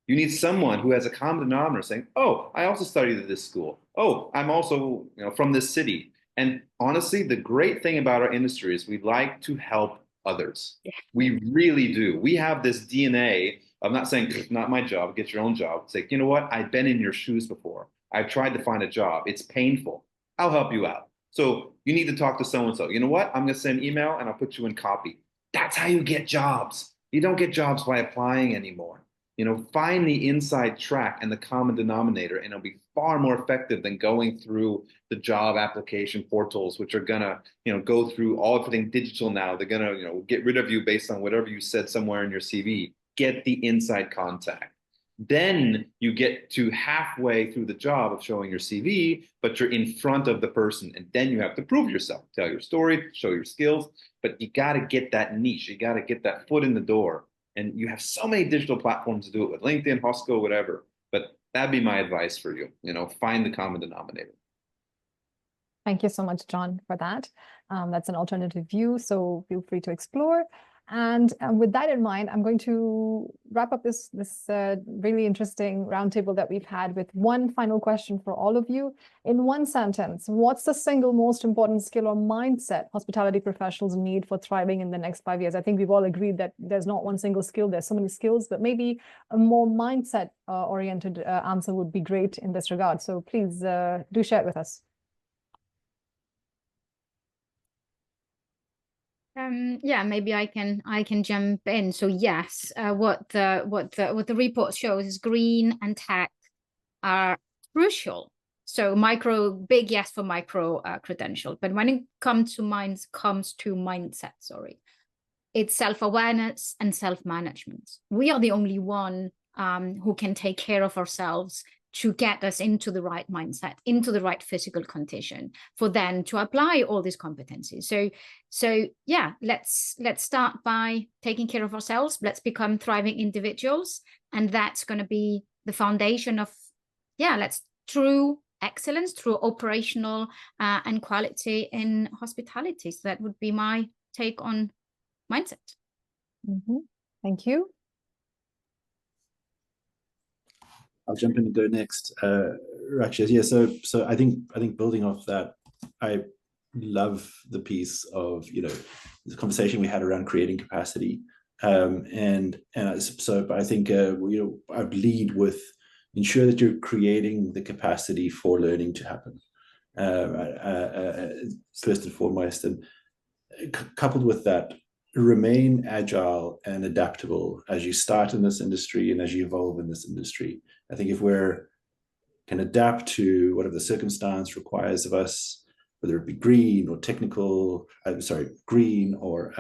You need someone who has a common denominator saying, oh, I also studied at this school. Oh, I'm also from this city. And honestly, the great thing about our industry is we like to help others. We really do. We have this DNA of not saying, it's not my job, get your own job. It's like, you know what? I've been in your shoes before. I've tried to find a job. It's painful. I'll help you out. So you need to talk to so-and-so. You know what? I'm going to send an email and I'll put you in copy. That's how you get jobs. You don't get jobs by applying anymore. Find the inside track and the common denominator, and it'll be far more effective than going through the job application portals, which are gonna, go through everything digital now. They're gonna, get rid of you based on whatever you said somewhere in your CV. Get the inside contact. Then you get to halfway through the job of showing your CV, but you're in front of the person, and then you have to prove yourself, tell your story, show your skills, but you got to get that niche. You got to get that foot in the door. And you have so many digital platforms to do it with, LinkedIn, Hosco, whatever. But that'd be my advice for you. Find the common denominator. Thank you so much, John, for that. That's an alternative view, so feel free to explore. And with that in mind, I'm going to wrap up this really interesting roundtable that we've had with one final question for all of you. In one sentence, what's the single most important skill or mindset hospitality professionals need for thriving in the next 5 years? I think we've all agreed that there's not one single skill, there's so many skills, but maybe a more mindset oriented answer would be great in this regard. So please do share it with us. Yeah, maybe I can jump in. So yes, what the report shows is green and tech are crucial. So big yes for micro credential, but when it comes to mindset, it's self-awareness and self-management. We are the only one who can take care of ourselves to get us into the right mindset, into the right physical condition, for then to apply all these competencies. So yeah, let's start by taking care of ourselves. Let's become thriving individuals, and that's going to be the foundation of true excellence, through operational and quality in hospitality. So that would be my take on mindset. Thank you. I'll jump in and go next. Raksha, yeah. So I think building off that, I love the piece of the conversation we had around creating capacity, so I think I'd lead with ensure that you're creating the capacity for learning to happen first and foremost, and coupled with that, remain agile and adaptable as you start in this industry and as you evolve in this industry. I think if we can adapt to whatever the circumstance requires of us, whether it be green or technical, green or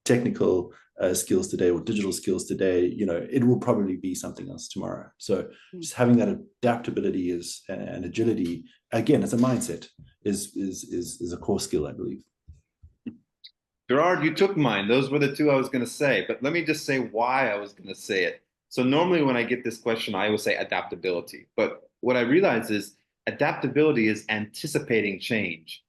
technical skills today or digital skills today, you know, it will probably be something else tomorrow. So just having that adaptability and agility, again, as a mindset, is a core skill, I believe. Gerard, you took mine. Those were the two I was going to say, but let me just say why I was going to say it. So normally when I get this question, I always say adaptability. But what I realize is adaptability is anticipating change.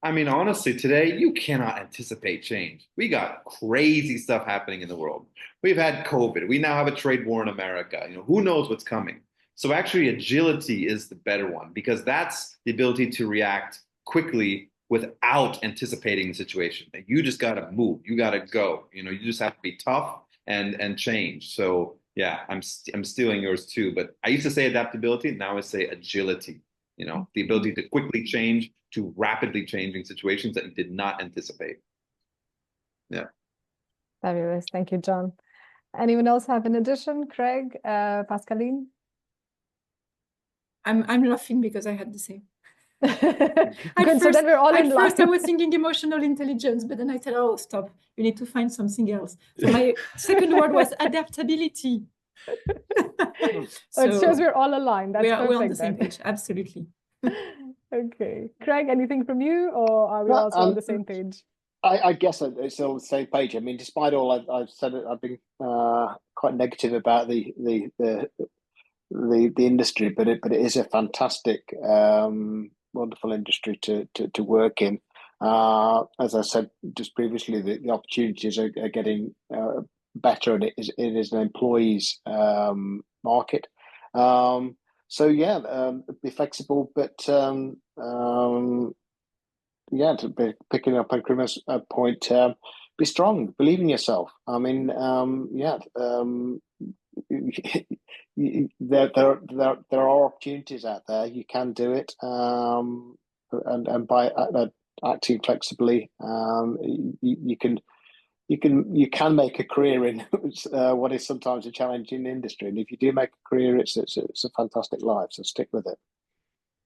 I mean, honestly, today, you cannot anticipate change. We got crazy stuff happening in the world. We've had COVID. We now have a trade war in America. You know, who knows what's coming? So actually, agility is the better one because that's the ability to react quickly without anticipating the situation. You just got to move. You got to go. You know, you just have to be tough and change. So yeah, I'm stealing yours too. But I used to say adaptability. Now I say agility. You know, the ability to quickly change to rapidly changing situations that you did not anticipate. Yeah. Fabulous. Thank you, John. Anyone else have an addition? Craig, Pascaline? I'm laughing because I had the same. Good, so then we're all in line. At first I was thinking emotional intelligence, but then I said, oh, stop, you need to find something else. So my second word was adaptability. So it shows we're all aligned. That's perfect. We're on the same page, absolutely. Okay. Craig, anything from you, or are we also on the same page? I guess it's all the same page. I mean, despite all I've said, I've been quite negative about the industry, but it is a fantastic, wonderful industry to work in. As I said just previously, the opportunities are getting better, and it is an employees market. So yeah, be flexible, but yeah, to be picking up on Krima's point, be strong, believe in yourself. I mean, yeah, there are opportunities out there. You can do it, and by acting flexibly, you can make a career in what is sometimes a challenging industry. And if you do make a career, it's a fantastic life. So stick with it.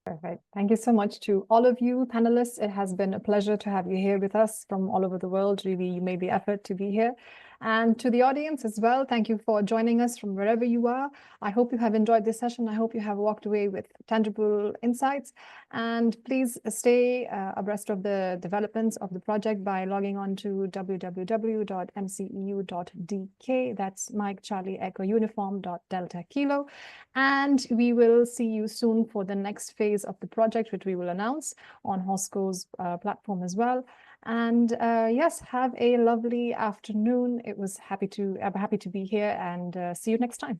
Perfect. Thank you so much to all of you panelists. It has been a pleasure to have you here with us from all over the world. Really, you made the effort to be here. And to the audience as well, thank you for joining us from wherever you are. I hope you have enjoyed this session. I hope you have walked away with tangible insights. And please stay abreast of the developments of the project by logging on to www.mceu.dk. That's Mike Charlie Echo Uniform .Delta Kilo. And we will see you soon for the next phase of the project, which we will announce on Hosco's platform as well. And yes, have a lovely afternoon. I'm happy to be here, and see you next time.